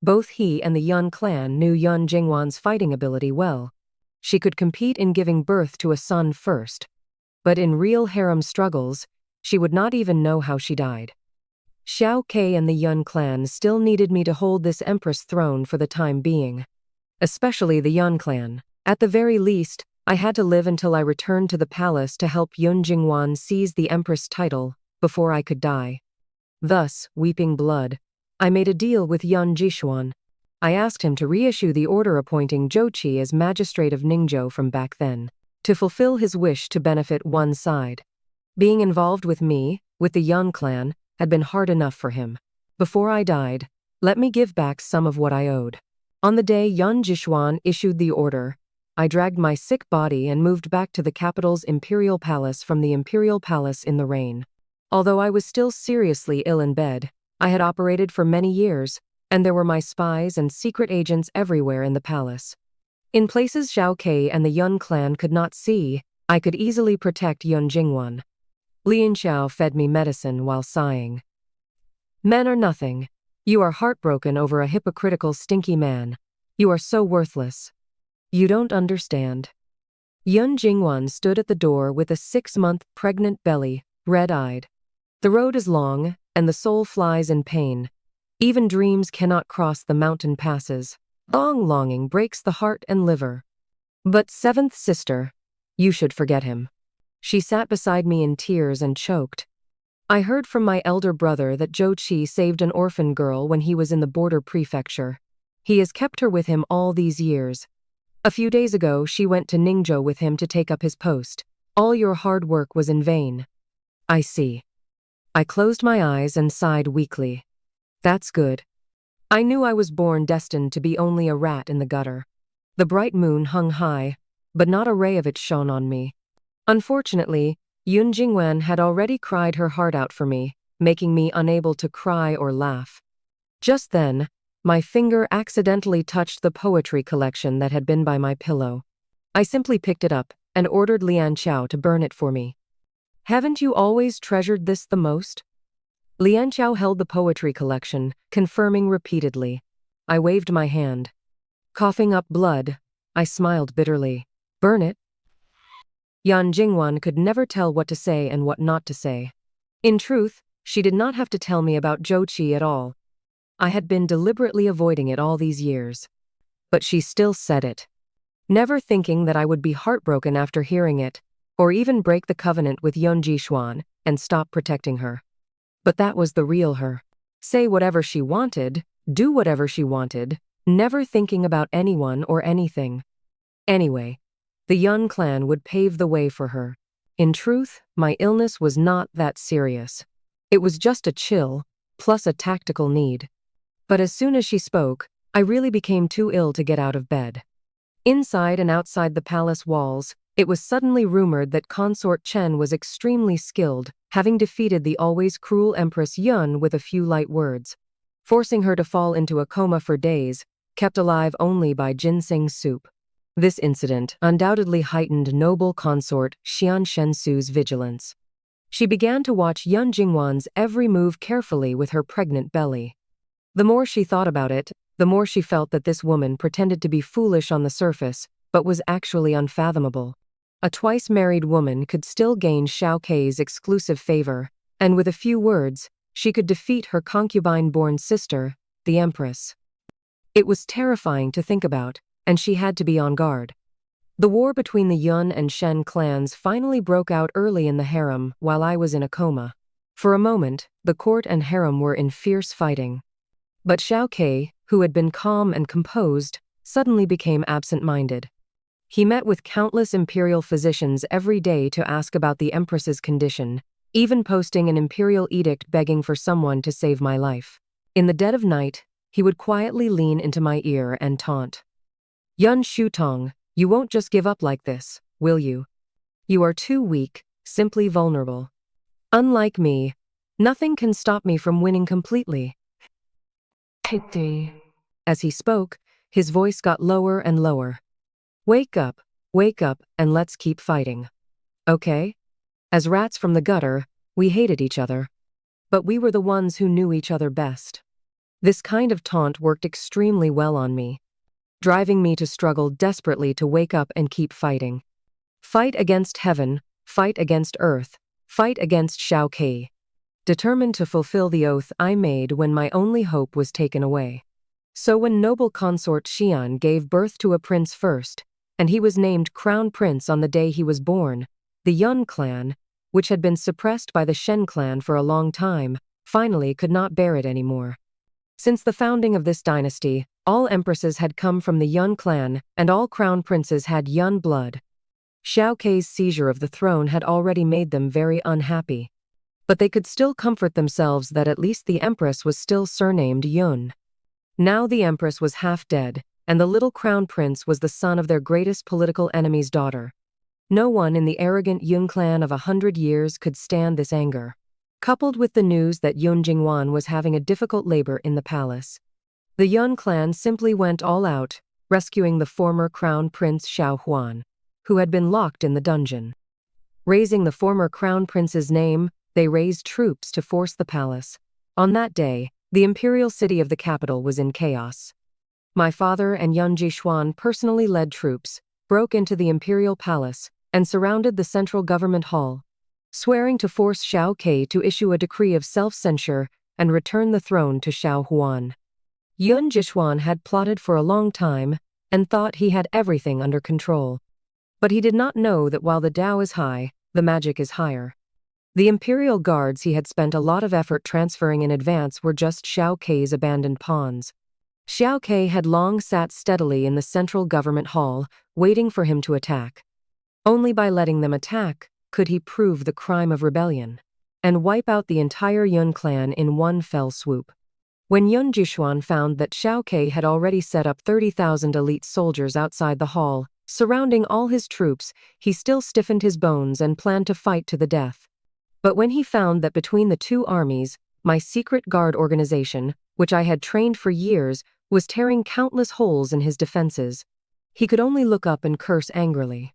Both he and the Yun clan knew Yun Jingwan's fighting ability well. She could compete in giving birth to a son first, but in real harem struggles, she would not even know how she died. Xiao Que and the Yun clan still needed me to hold this Empress throne for the time being. Especially the Yun clan. At the very least, I had to live until I returned to the palace to help Yun Jingwan seize the Empress title before I could die. Thus, weeping blood, I made a deal with Yun Jishuan. I asked him to reissue the order appointing Xiao Que as magistrate of Ningzhou from back then, to fulfill his wish to benefit one side. Being involved with me, with the Yun clan, had been hard enough for him. Before I died, let me give back some of what I owed. On the day Yun Jishuan issued the order, I dragged my sick body and moved back to the capital's imperial palace from the imperial palace in the rain. Although I was still seriously ill in bed, I had operated for many years, and there were my spies and secret agents everywhere in the palace. In places Xiao Que and the Yun clan could not see, I could easily protect Yun Jingwan. Lian Xiao fed me medicine while sighing. Men are nothing. You are heartbroken over a hypocritical stinky man. You are so worthless. You don't understand. Yun Jingwan stood at the door with a 6-month pregnant belly, red-eyed. The road is long, and the soul flies in pain. Even dreams cannot cross the mountain passes. Long longing breaks the heart and liver. But seventh sister, you should forget him. She sat beside me in tears and choked. I heard from my elder brother that Xiao Que saved an orphan girl when he was in the border prefecture. He has kept her with him all these years. A few days ago, she went to Ningzhou with him to take up his post. All your hard work was in vain. I see. I closed my eyes and sighed weakly. That's good. I knew I was born destined to be only a rat in the gutter. The bright moon hung high, but not a ray of it shone on me. Unfortunately, Yun Jingwan had already cried her heart out for me, making me unable to cry or laugh. Just then, my finger accidentally touched the poetry collection that had been by my pillow. I simply picked it up and ordered Lian Xiao to burn it for me. Haven't you always treasured this the most? Lian Xiao held the poetry collection, confirming repeatedly. I waved my hand. Coughing up blood, I smiled bitterly. Burn it? Yan Jingwan could never tell what to say and what not to say. In truth, she did not have to tell me about Xiao Que at all. I had been deliberately avoiding it all these years. But she still said it. Never thinking that I would be heartbroken after hearing it, or even break the covenant with Yun Jishuan and stop protecting her. But that was the real her. Say whatever she wanted, do whatever she wanted, never thinking about anyone or anything. Anyway, the Yun clan would pave the way for her. In truth, my illness was not that serious. It was just a chill, plus a tactical need. But as soon as she spoke, I really became too ill to get out of bed. Inside and outside the palace walls, it was suddenly rumored that Consort Chen was extremely skilled, having defeated the always cruel Empress Yun with a few light words, forcing her to fall into a coma for days, kept alive only by ginseng soup. This incident undoubtedly heightened noble consort Xian Shensu's vigilance. She began to watch Yun Jingwan's every move carefully with her pregnant belly. The more she thought about it, the more she felt that this woman pretended to be foolish on the surface, but was actually unfathomable. A twice-married woman could still gain Xiao Ke's exclusive favor, and with a few words, she could defeat her concubine-born sister, the Empress. It was terrifying to think about, and she had to be on guard. The war between the Yun and Shen clans finally broke out early in the harem while I was in a coma. For a moment, the court and harem were in fierce fighting. But Xiao Que, who had been calm and composed, suddenly became absent-minded. He met with countless imperial physicians every day to ask about the Empress's condition, even posting an imperial edict begging for someone to save my life. In the dead of night, he would quietly lean into my ear and taunt. "Yun Shutong, you won't just give up like this, will you? You are too weak, simply vulnerable. Unlike me, nothing can stop me from winning completely." As he spoke, his voice got lower and lower. Wake up, and let's keep fighting. Okay?" As rats from the gutter, we hated each other. But we were the ones who knew each other best. This kind of taunt worked extremely well on me, driving me to struggle desperately to wake up and keep fighting. Fight against heaven, fight against earth, fight against Xiao Que. Determined to fulfill the oath I made when my only hope was taken away. So when noble consort Xian gave birth to a prince first, and he was named crown prince on the day he was born, the Yun clan, which had been suppressed by the Shen clan for a long time, finally could not bear it anymore. Since the founding of this dynasty, all empresses had come from the Yun clan, and all crown princes had Yun blood. Xiao Ke's seizure of the throne had already made them very unhappy. But they could still comfort themselves that at least the Empress was still surnamed Yun. Now the Empress was half dead, and the little crown prince was the son of their greatest political enemy's daughter. No one in the arrogant Yun clan of 100 years could stand this anger. Coupled with the news that Yun Jingwan was having a difficult labor in the palace, the Yun clan simply went all out, rescuing the former crown prince Xiao Huan, who had been locked in the dungeon. Raising the former crown prince's name, they raised troops to force the palace. On that day, the imperial city of the capital was in chaos. My father and Yun Jixuan personally led troops, broke into the imperial palace, and surrounded the central government hall, swearing to force Xiao Que to issue a decree of self-censure and return the throne to Xiao Huan. Yun Jixuan had plotted for a long time and thought he had everything under control. But he did not know that while the Tao is high, the magic is higher. The imperial guards he had spent a lot of effort transferring in advance were just Xiao Ke's abandoned pawns. Xiao Que had long sat steadily in the central government hall, waiting for him to attack. Only by letting them attack could he prove the crime of rebellion and wipe out the entire Yun clan in one fell swoop. When Yun Jixuan found that Xiao Que had already set up 30,000 elite soldiers outside the hall, surrounding all his troops, he still stiffened his bones and planned to fight to the death. But when he found that between the two armies, my secret guard organization, which I had trained for years, was tearing countless holes in his defenses, he could only look up and curse angrily.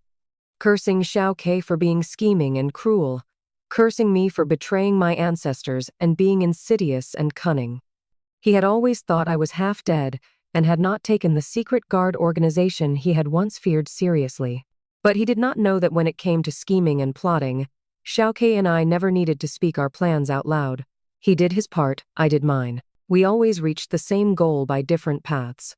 Cursing Xiao Que for being scheming and cruel, cursing me for betraying my ancestors and being insidious and cunning. He had always thought I was half dead and had not taken the secret guard organization he had once feared seriously. But he did not know that when it came to scheming and plotting, Xiao Que and I never needed to speak our plans out loud. He did his part, I did mine. We always reached the same goal by different paths.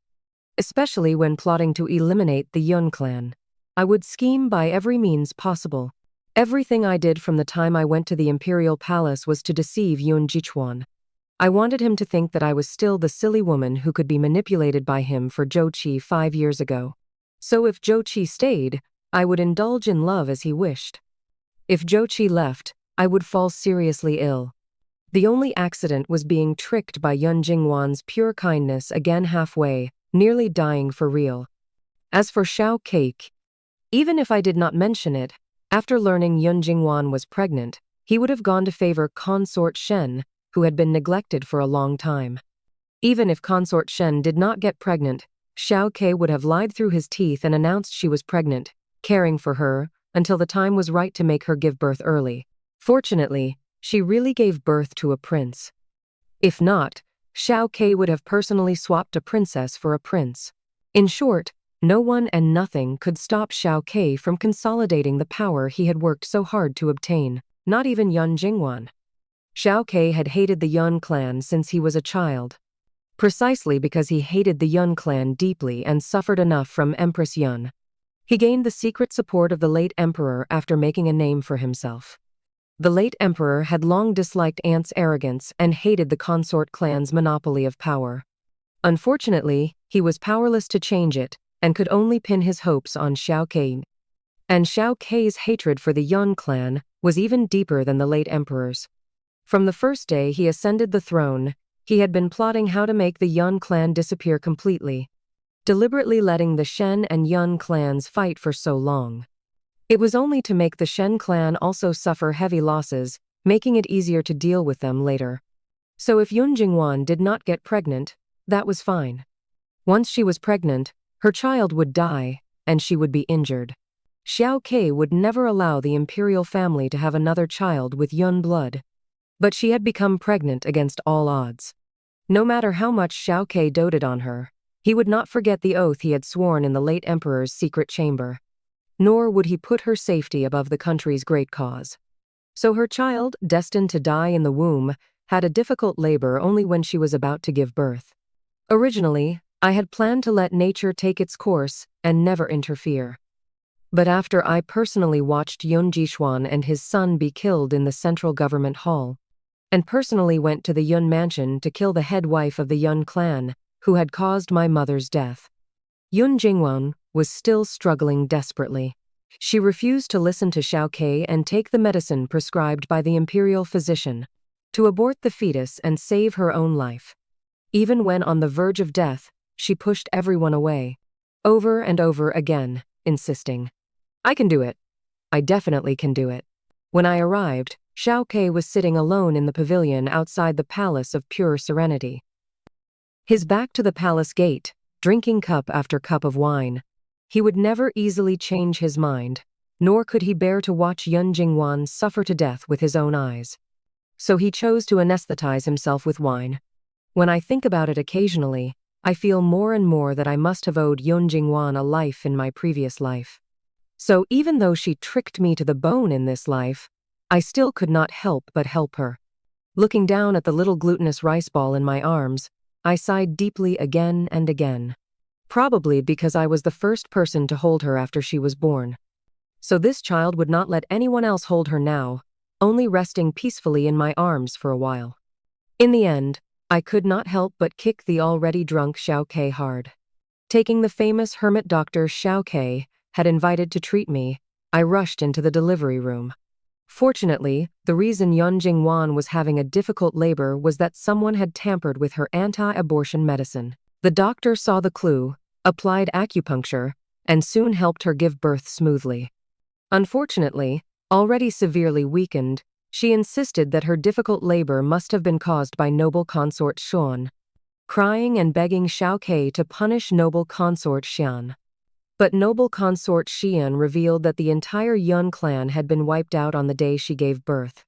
Especially when plotting to eliminate the Yun clan. I would scheme by every means possible. Everything I did from the time I went to the imperial palace was to deceive Yun Jixuan. I wanted him to think that I was still the silly woman who could be manipulated by him for Zhou Qi 5 years ago. So if Zhou Qi stayed, I would indulge in love as he wished. If Zhou Qi left, I would fall seriously ill. The only accident was being tricked by Yun Jingwan's pure kindness again halfway, nearly dying for real. As for Xiao Que, even if I did not mention it, after learning Yun Jingwan was pregnant, he would have gone to favor Consort Shen, who had been neglected for a long time. Even if Consort Shen did not get pregnant, Xiao Que would have lied through his teeth and announced she was pregnant, caring for her, until the time was right to make her give birth early. Fortunately, she really gave birth to a prince. If not, Xiao Que would have personally swapped a princess for a prince. In short, no one and nothing could stop Xiao Que from consolidating the power he had worked so hard to obtain, not even Yun Jingwan. Xiao Que had hated the Yun clan since he was a child. Precisely because he hated the Yun clan deeply and suffered enough from Empress Yun. He gained the secret support of the late emperor after making a name for himself. The late emperor had long disliked Ant's arrogance and hated the consort clan's monopoly of power. Unfortunately, he was powerless to change it and could only pin his hopes on Xiao Que. And Xiao Que's hatred for the Yun clan was even deeper than the late emperor's. From the first day he ascended the throne, he had been plotting how to make the Yun clan disappear completely, deliberately letting the Shen and Yun clans fight for so long. It was only to make the Shen clan also suffer heavy losses, making it easier to deal with them later. So if Yun Jingwan did not get pregnant, that was fine. Once she was pregnant, her child would die, and she would be injured. Xiao Que would never allow the imperial family to have another child with Yun blood. But she had become pregnant against all odds. No matter how much Xiao Que doted on her, he would not forget the oath he had sworn in the late emperor's secret chamber. Nor would he put her safety above the country's great cause. So her child, destined to die in the womb, had a difficult labor only when she was about to give birth. Originally, I had planned to let nature take its course and never interfere. But after I personally watched Yun Jishuan and his son be killed in the central government hall, and personally went to the Yun mansion to kill the head wife of the Yun clan, who had caused my mother's death, Yun Jingwan was still struggling desperately. She refused to listen to Xiao Que and take the medicine prescribed by the imperial physician to abort the fetus and save her own life. Even when on the verge of death, she pushed everyone away, over and over again, insisting, "I can do it. I definitely can do it." When I arrived, Xiao Que was sitting alone in the pavilion outside the Palace of Pure Serenity. His back to the palace gate, drinking cup after cup of wine. He would never easily change his mind, nor could he bear to watch Yun Jingwan suffer to death with his own eyes. So he chose to anesthetize himself with wine. When I think about it occasionally, I feel more and more that I must have owed Yun Jingwan a life in my previous life. So even though she tricked me to the bone in this life, I still could not help but help her. Looking down at the little glutinous rice ball in my arms, I sighed deeply again and again. Probably because I was the first person to hold her after she was born. So this child would not let anyone else hold her now, only resting peacefully in my arms for a while. In the end, I could not help but kick the already drunk Xiao Que hard. Taking the famous hermit doctor Xiao Que had invited to treat me, I rushed into the delivery room. Fortunately, the reason Yun Jingwan was having a difficult labor was that someone had tampered with her anti-abortion medicine. The doctor saw the clue, applied acupuncture, and soon helped her give birth smoothly. Unfortunately, already severely weakened, she insisted that her difficult labor must have been caused by noble consort Xuan, crying and begging Xiao Que to punish noble consort Xian. But noble consort Xian revealed that the entire Yun clan had been wiped out on the day she gave birth.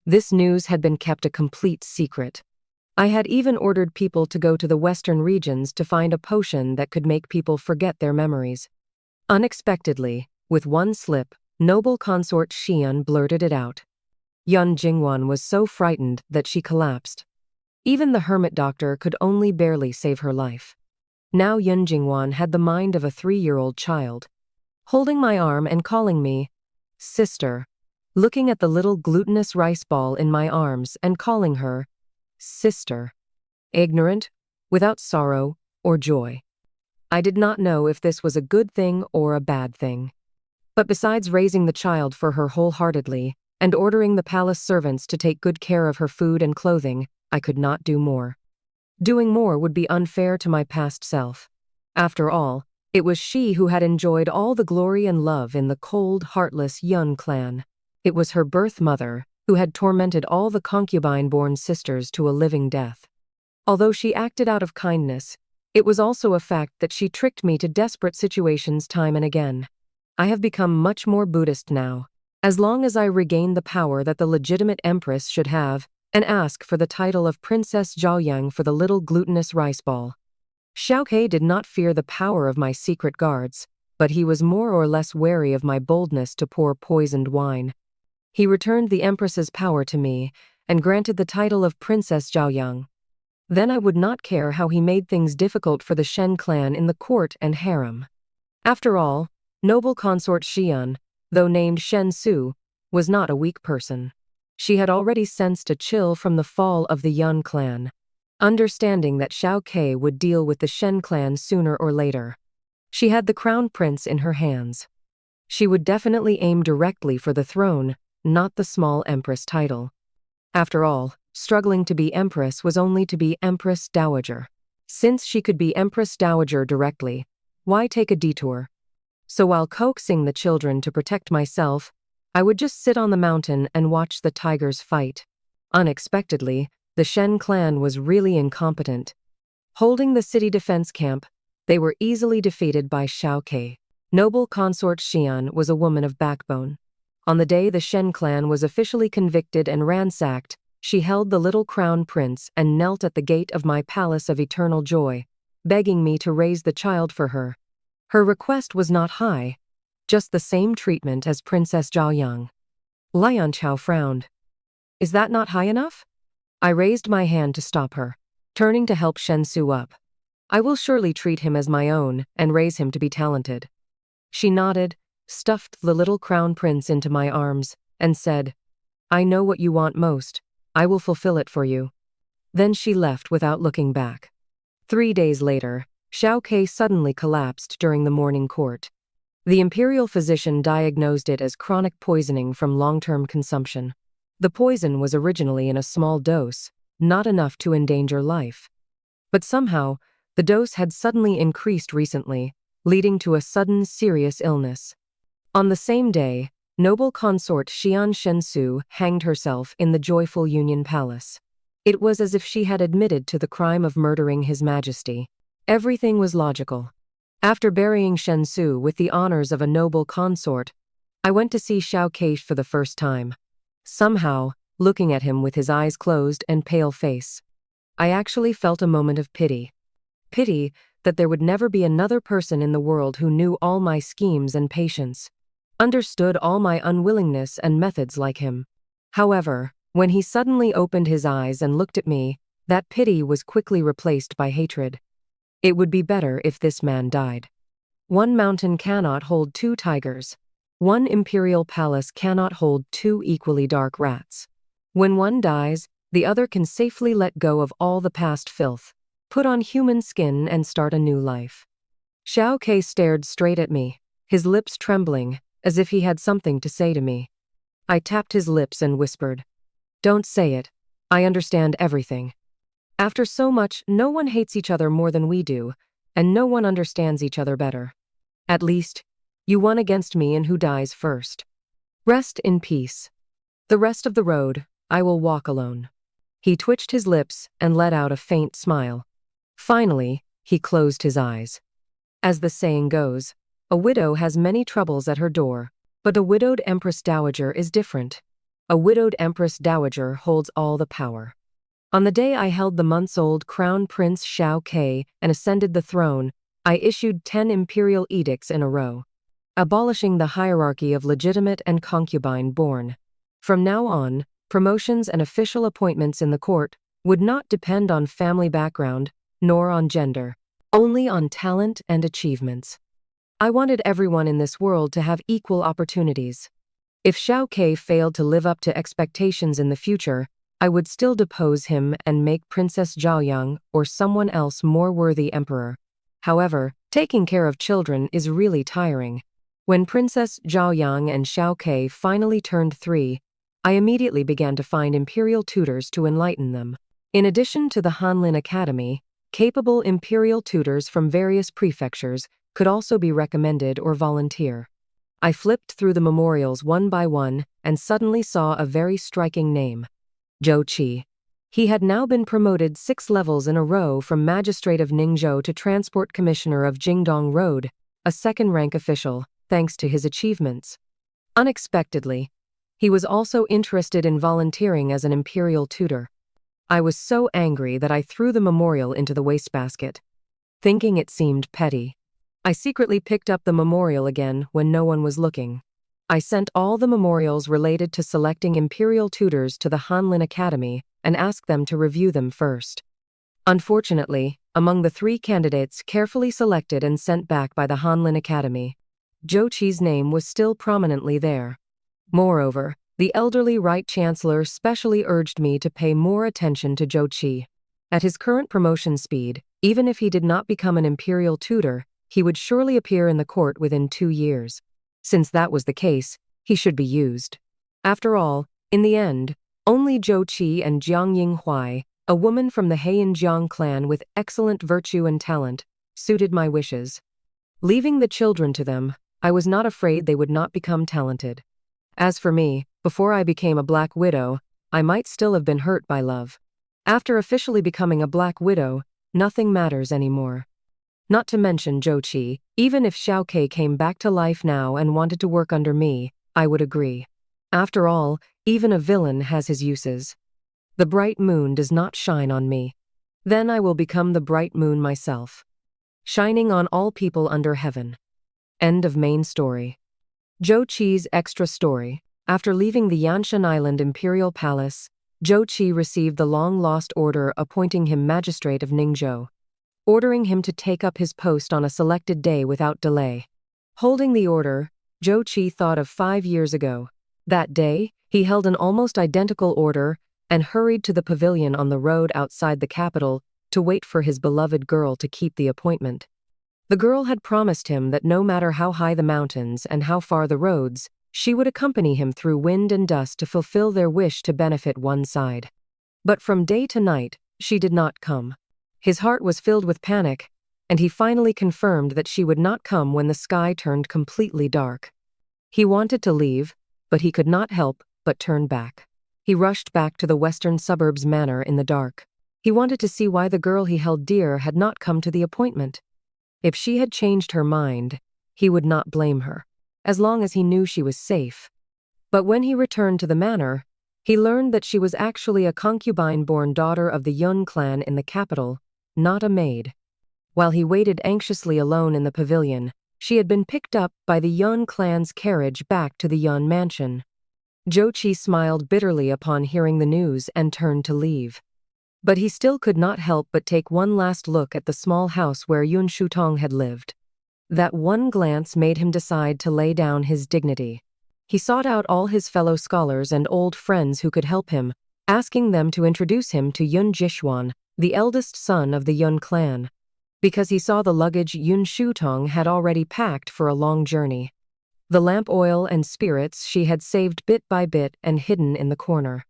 This news had been kept a complete secret. I had even ordered people to go to the western regions to find a potion that could make people forget their memories. Unexpectedly, with one slip, noble consort Xian blurted it out. Yun Jingwan was so frightened that she collapsed. Even the hermit doctor could only barely save her life. Now Yun Jingwan had the mind of a 3-year-old child, holding my arm and calling me, "Sister," looking at the little glutinous rice ball in my arms and calling her, sister, ignorant, without sorrow or joy. I did not know if this was a good thing or a bad thing. But besides raising the child for her wholeheartedly and ordering the palace servants to take good care of her food and clothing, I could not do more. Doing more would be unfair to my past self. After all, it was she who had enjoyed all the glory and love in the cold, heartless Yun clan. It was her birth mother who had tormented all the concubine-born sisters to a living death. Although she acted out of kindness, it was also a fact that she tricked me to desperate situations time and again. I have become much more Buddhist now. As long as I regain the power that the legitimate empress should have, and ask for the title of Princess Zhaoyang for the little glutinous rice ball. Xiao Que did not fear the power of my secret guards, but he was more or less wary of my boldness to pour poisoned wine. He returned the empress's power to me, and granted the title of Princess Zhaoyang. Then I would not care how he made things difficult for the Shen clan in the court and harem. After all, noble consort Xian, though named Shen Su, was not a weak person. She had already sensed a chill from the fall of the Yun clan, understanding that Xiao Que would deal with the Shen clan sooner or later. She had the crown prince in her hands. She would definitely aim directly for the throne, not the small empress title. After all, struggling to be empress was only to be empress dowager. Since she could be empress dowager directly, why take a detour? So while coaxing the children to protect myself, I would just sit on the mountain and watch the tigers fight. Unexpectedly, the Shen clan was really incompetent. Holding the city defense camp, they were easily defeated by Xiao Que. Noble consort Xian was a woman of backbone. On the day the Shen clan was officially convicted and ransacked, she held the little crown prince and knelt at the gate of my palace of eternal joy, begging me to raise the child for her. Her request was not high, just the same treatment as Princess Zhaoyang. Lian Chao frowned. Is that not high enough? I raised my hand to stop her, turning to help Shen Su up. I will surely treat him as my own and raise him to be talented. She nodded, stuffed the little crown prince into my arms, and said, I know what you want most. I will fulfill it for you. Then she left without looking back. 3 days later, Xiao Que suddenly collapsed during the morning court. The imperial physician diagnosed it as chronic poisoning from long-term consumption. The poison was originally in a small dose, not enough to endanger life. But somehow, the dose had suddenly increased recently, leading to a sudden serious illness. On the same day, noble consort Xian Shensu hanged herself in the joyful Union Palace. It was as if she had admitted to the crime of murdering His Majesty. Everything was logical. After burying Shensu with the honors of a noble consort, I went to see Xiao Que for the first time. Somehow, looking at him with his eyes closed and pale face, I actually felt a moment of pity. Pity that there would never be another person in the world who knew all my schemes and patience, understood all my unwillingness and methods like him. However, when he suddenly opened his eyes and looked at me, that pity was quickly replaced by hatred. It would be better if this man died. One mountain cannot hold 2 tigers. One imperial palace cannot hold 2 equally dark rats. When one dies, the other can safely let go of all the past filth, put on human skin and start a new life. Xiao Que stared straight at me, his lips trembling, as if he had something to say to me. I tapped his lips and whispered, Don't say it. I understand everything. After so much, no one hates each other more than we do, and no one understands each other better. At least, you won against me in who dies first. Rest in peace. The rest of the road, I will walk alone. He twitched his lips and let out a faint smile. Finally, he closed his eyes. As the saying goes, a widow has many troubles at her door, but a widowed Empress Dowager is different. A widowed Empress Dowager holds all the power. On the day I held the months-old Crown Prince Xiao Que and ascended the throne, I issued 10 imperial edicts in a row, abolishing the hierarchy of legitimate and concubine-born. From now on, promotions and official appointments in the court would not depend on family background, nor on gender, only on talent and achievements. I wanted everyone in this world to have equal opportunities. If Xiao Que failed to live up to expectations in the future, I would still depose him and make Princess Zhaoyang or someone else more worthy emperor. However, taking care of children is really tiring. When Princess Zhaoyang and Xiao Que finally turned 3, I immediately began to find imperial tutors to enlighten them. In addition to the Hanlin Academy, capable imperial tutors from various prefectures could also be recommended or volunteer. I flipped through the memorials one by one and suddenly saw a very striking name. Xiao Que. He had now been promoted 6 levels in a row from Magistrate of Ningzhou to Transport Commissioner of Jingdong Road, a second-rank official, thanks to his achievements. Unexpectedly, he was also interested in volunteering as an imperial tutor. I was so angry that I threw the memorial into the wastebasket, thinking it seemed petty. I secretly picked up the memorial again when no one was looking. I sent all the memorials related to selecting imperial tutors to the Hanlin Academy and asked them to review them first. Unfortunately, among the 3 candidates carefully selected and sent back by the Hanlin Academy, Xiao Que's name was still prominently there. Moreover, the elderly Right Chancellor specially urged me to pay more attention to Xiao Que. At his current promotion speed, even if he did not become an imperial tutor, he would surely appear in the court within 2 years. Since that was the case, he should be used. After all, in the end, only Xiao Que and Jiang Yinghuai, a woman from the Heian clan with excellent virtue and talent, suited my wishes. Leaving the children to them, I was not afraid they would not become talented. As for me, before I became a Black Widow, I might still have been hurt by love. After officially becoming a Black Widow, nothing matters anymore. Not to mention Xiao Que, even if Xiao Que came back to life now and wanted to work under me, I would agree. After all, even a villain has his uses. The bright moon does not shine on me. Then I will become the bright moon myself, shining on all people under heaven. End of main story. Xiao Que's extra story. After leaving the Yanshan Island Imperial Palace, Xiao Que received the long-lost order appointing him Magistrate of Ningzhou, ordering him to take up his post on a selected day without delay. Holding the order, Xiao Que thought of 5 years ago. That day, he held an almost identical order and hurried to the pavilion on the road outside the capital to wait for his beloved girl to keep the appointment. The girl had promised him that no matter how high the mountains and how far the roads, she would accompany him through wind and dust to fulfill their wish to benefit one side. But from day to night, she did not come. His heart was filled with panic, and he finally confirmed that she would not come when the sky turned completely dark. He wanted to leave, but he could not help but turn back. He rushed back to the western suburbs manor in the dark. He wanted to see why the girl he held dear had not come to the appointment. If she had changed her mind, he would not blame her, as long as he knew she was safe. But when he returned to the manor, he learned that she was actually a concubine-born daughter of the Yun clan in the capital, not a maid. While he waited anxiously alone in the pavilion, she had been picked up by the Yun clan's carriage back to the Yun mansion. Xiao Que smiled bitterly upon hearing the news and turned to leave. But he still could not help but take one last look at the small house where Yun Shutong had lived. That one glance made him decide to lay down his dignity. He sought out all his fellow scholars and old friends who could help him, asking them to introduce him to Yun Jishuan, the eldest son of the Yun clan, because he saw the luggage Yun Shutong had already packed for a long journey. The lamp oil and spirits she had saved bit by bit and hidden in the corner.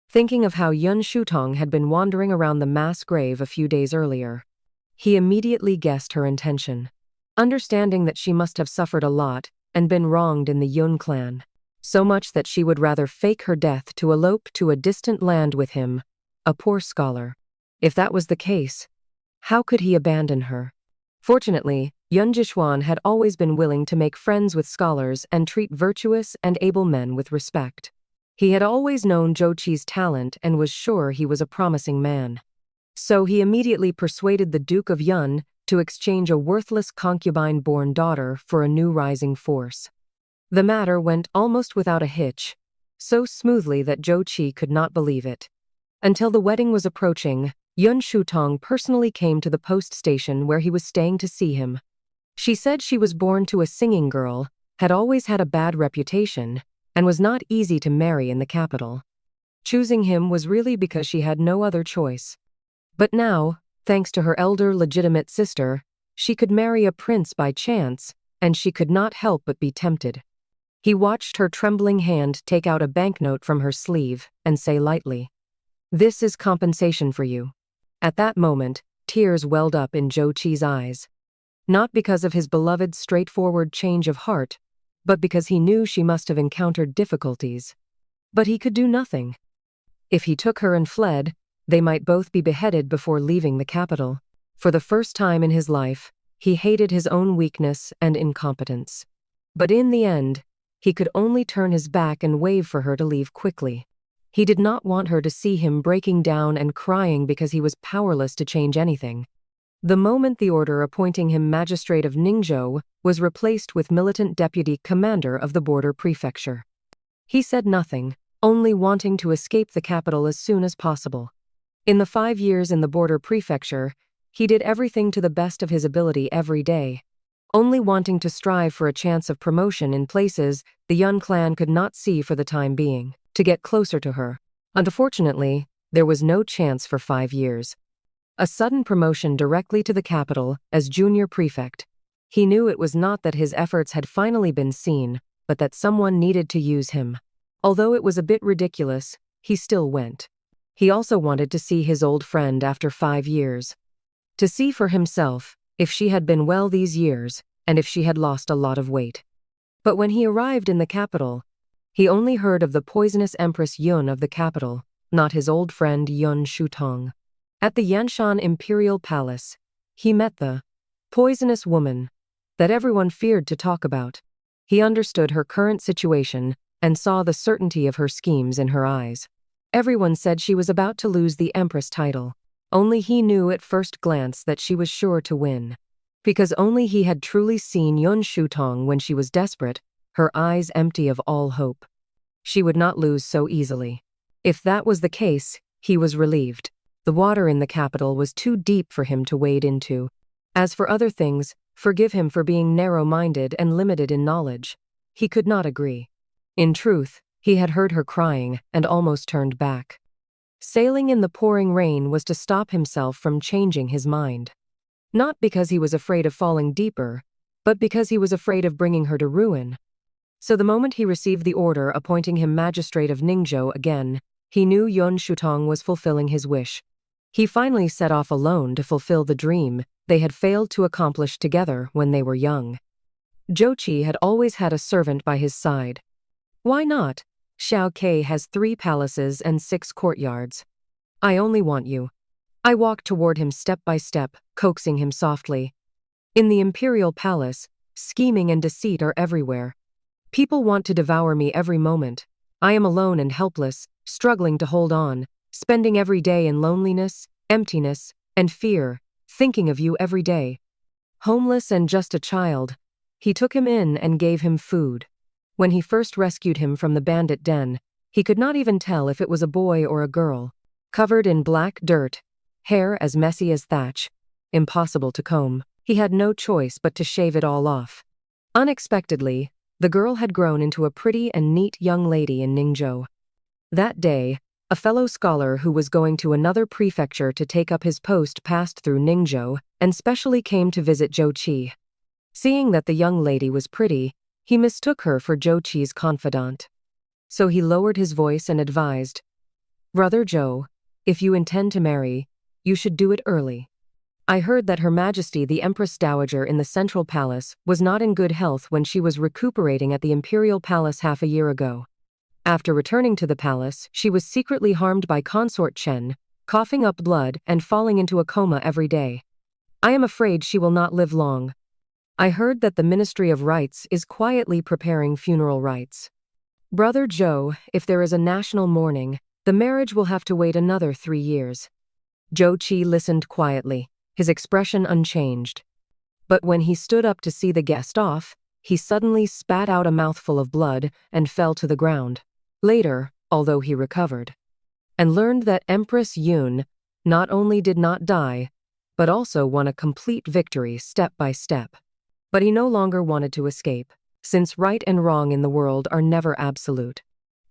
Thinking of how Yun Shutong had been wandering around the mass grave a few days earlier, he immediately guessed her intention. Understanding that she must have suffered a lot and been wronged in the Yun clan, so much that she would rather fake her death to elope to a distant land with him, a poor scholar. If that was the case, how could he abandon her? Fortunately, Yun Jishuan had always been willing to make friends with scholars and treat virtuous and able men with respect. He had always known Xiao Que's talent and was sure he was a promising man. So he immediately persuaded the Duke of Yun to exchange a worthless concubine-born daughter for a new rising force. The matter went almost without a hitch, so smoothly that Xiao Que could not believe it. Until the wedding was approaching, Yun Shutong personally came to the post station where he was staying to see him. She said she was born to a singing girl, had always had a bad reputation, and was not easy to marry in the capital. Choosing him was really because she had no other choice. But now, thanks to her elder legitimate sister, she could marry a prince by chance, and she could not help but be tempted. He watched her trembling hand take out a banknote from her sleeve and say lightly, "This is compensation for you." At that moment, tears welled up in Zhou Qi's eyes. Not because of his beloved's straightforward change of heart, but because he knew she must have encountered difficulties. But he could do nothing. If he took her and fled, they might both be beheaded before leaving the capital. For the first time in his life, he hated his own weakness and incompetence. But in the end, he could only turn his back and wave for her to leave quickly. He did not want her to see him breaking down and crying because he was powerless to change anything. The moment the order appointing him magistrate of Ningzhou was replaced with militant deputy commander of the border prefecture. He said nothing, only wanting to escape the capital as soon as possible. In the 5 years in the border prefecture, he did everything to the best of his ability every day, only wanting to strive for a chance of promotion in places the Yun clan could not see for the time being, to get closer to her. Unfortunately, there was no chance for 5 years. A sudden promotion directly to the capital as junior prefect. He knew it was not that his efforts had finally been seen, but that someone needed to use him. Although it was a bit ridiculous, he still went. He also wanted to see his old friend after 5 years. To see for himself if she had been well these years and if she had lost a lot of weight. But when he arrived in the capital, he only heard of the poisonous Empress Yun of the capital, not his old friend Yun Shutong. At the Yanshan Imperial Palace, he met the poisonous woman that everyone feared to talk about. He understood her current situation and saw the certainty of her schemes in her eyes. Everyone said she was about to lose the Empress title. Only he knew at first glance that she was sure to win. Because only he had truly seen Yun Shutong when she was desperate, her eyes empty of all hope. She would not lose so easily. If that was the case, he was relieved. The water in the capital was too deep for him to wade into. As for other things, forgive him for being narrow-minded and limited in knowledge. He could not agree. In truth, he had heard her crying and almost turned back. Sailing in the pouring rain was to stop himself from changing his mind. Not because he was afraid of falling deeper, but because he was afraid of bringing her to ruin. So the moment he received the order appointing him magistrate of Ningzhou again, he knew Yun Shutong was fulfilling his wish. He finally set off alone to fulfill the dream they had failed to accomplish together when they were young. Xiao Que had always had a servant by his side. Why not? Xiao Que has 3 palaces and 6 courtyards. I only want you. I walked toward him step by step, coaxing him softly. In the imperial palace, scheming and deceit are everywhere. People want to devour me every moment. I am alone and helpless, struggling to hold on, spending every day in loneliness, emptiness, and fear, thinking of you every day. Homeless and just a child, he took him in and gave him food. When he first rescued him from the bandit den, he could not even tell if it was a boy or a girl. Covered in black dirt, hair as messy as thatch, impossible to comb, he had no choice but to shave it all off. Unexpectedly, the girl had grown into a pretty and neat young lady in Ningzhou. That day, a fellow scholar who was going to another prefecture to take up his post passed through Ningzhou and specially came to visit Xiao Que. Seeing that the young lady was pretty, he mistook her for Xiao Qi's confidant. So he lowered his voice and advised, "Brother Zhou, if you intend to marry, you should do it early. I heard that Her Majesty the Empress Dowager in the Central Palace was not in good health when she was recuperating at the Imperial Palace half a year ago. After returning to the palace, she was secretly harmed by Consort Chen, coughing up blood and falling into a coma every day. I am afraid she will not live long. I heard that the Ministry of Rites is quietly preparing funeral rites. Brother Zhou, if there is a national mourning, the marriage will have to wait another 3 years." Xiao Que listened quietly, his expression unchanged. But when he stood up to see the guest off, he suddenly spat out a mouthful of blood and fell to the ground. Later, although he recovered, and learned that Empress Yun not only did not die, but also won a complete victory step by step. But he no longer wanted to escape, since right and wrong in the world are never absolute.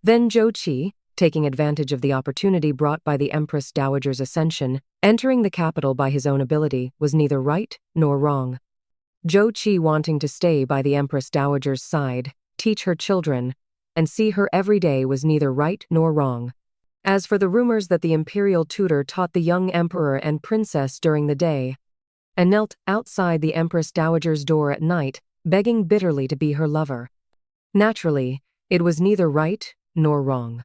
Then Xiao Que, taking advantage of the opportunity brought by the Empress Dowager's ascension. Entering the capital by his own ability was neither right nor wrong. Zhou Qi wanting to stay by the Empress Dowager's side, teach her children, and see her every day was neither right nor wrong. As for the rumors that the imperial tutor taught the young emperor and princess during the day, and knelt outside the Empress Dowager's door at night, begging bitterly to be her lover. Naturally, it was neither right nor wrong.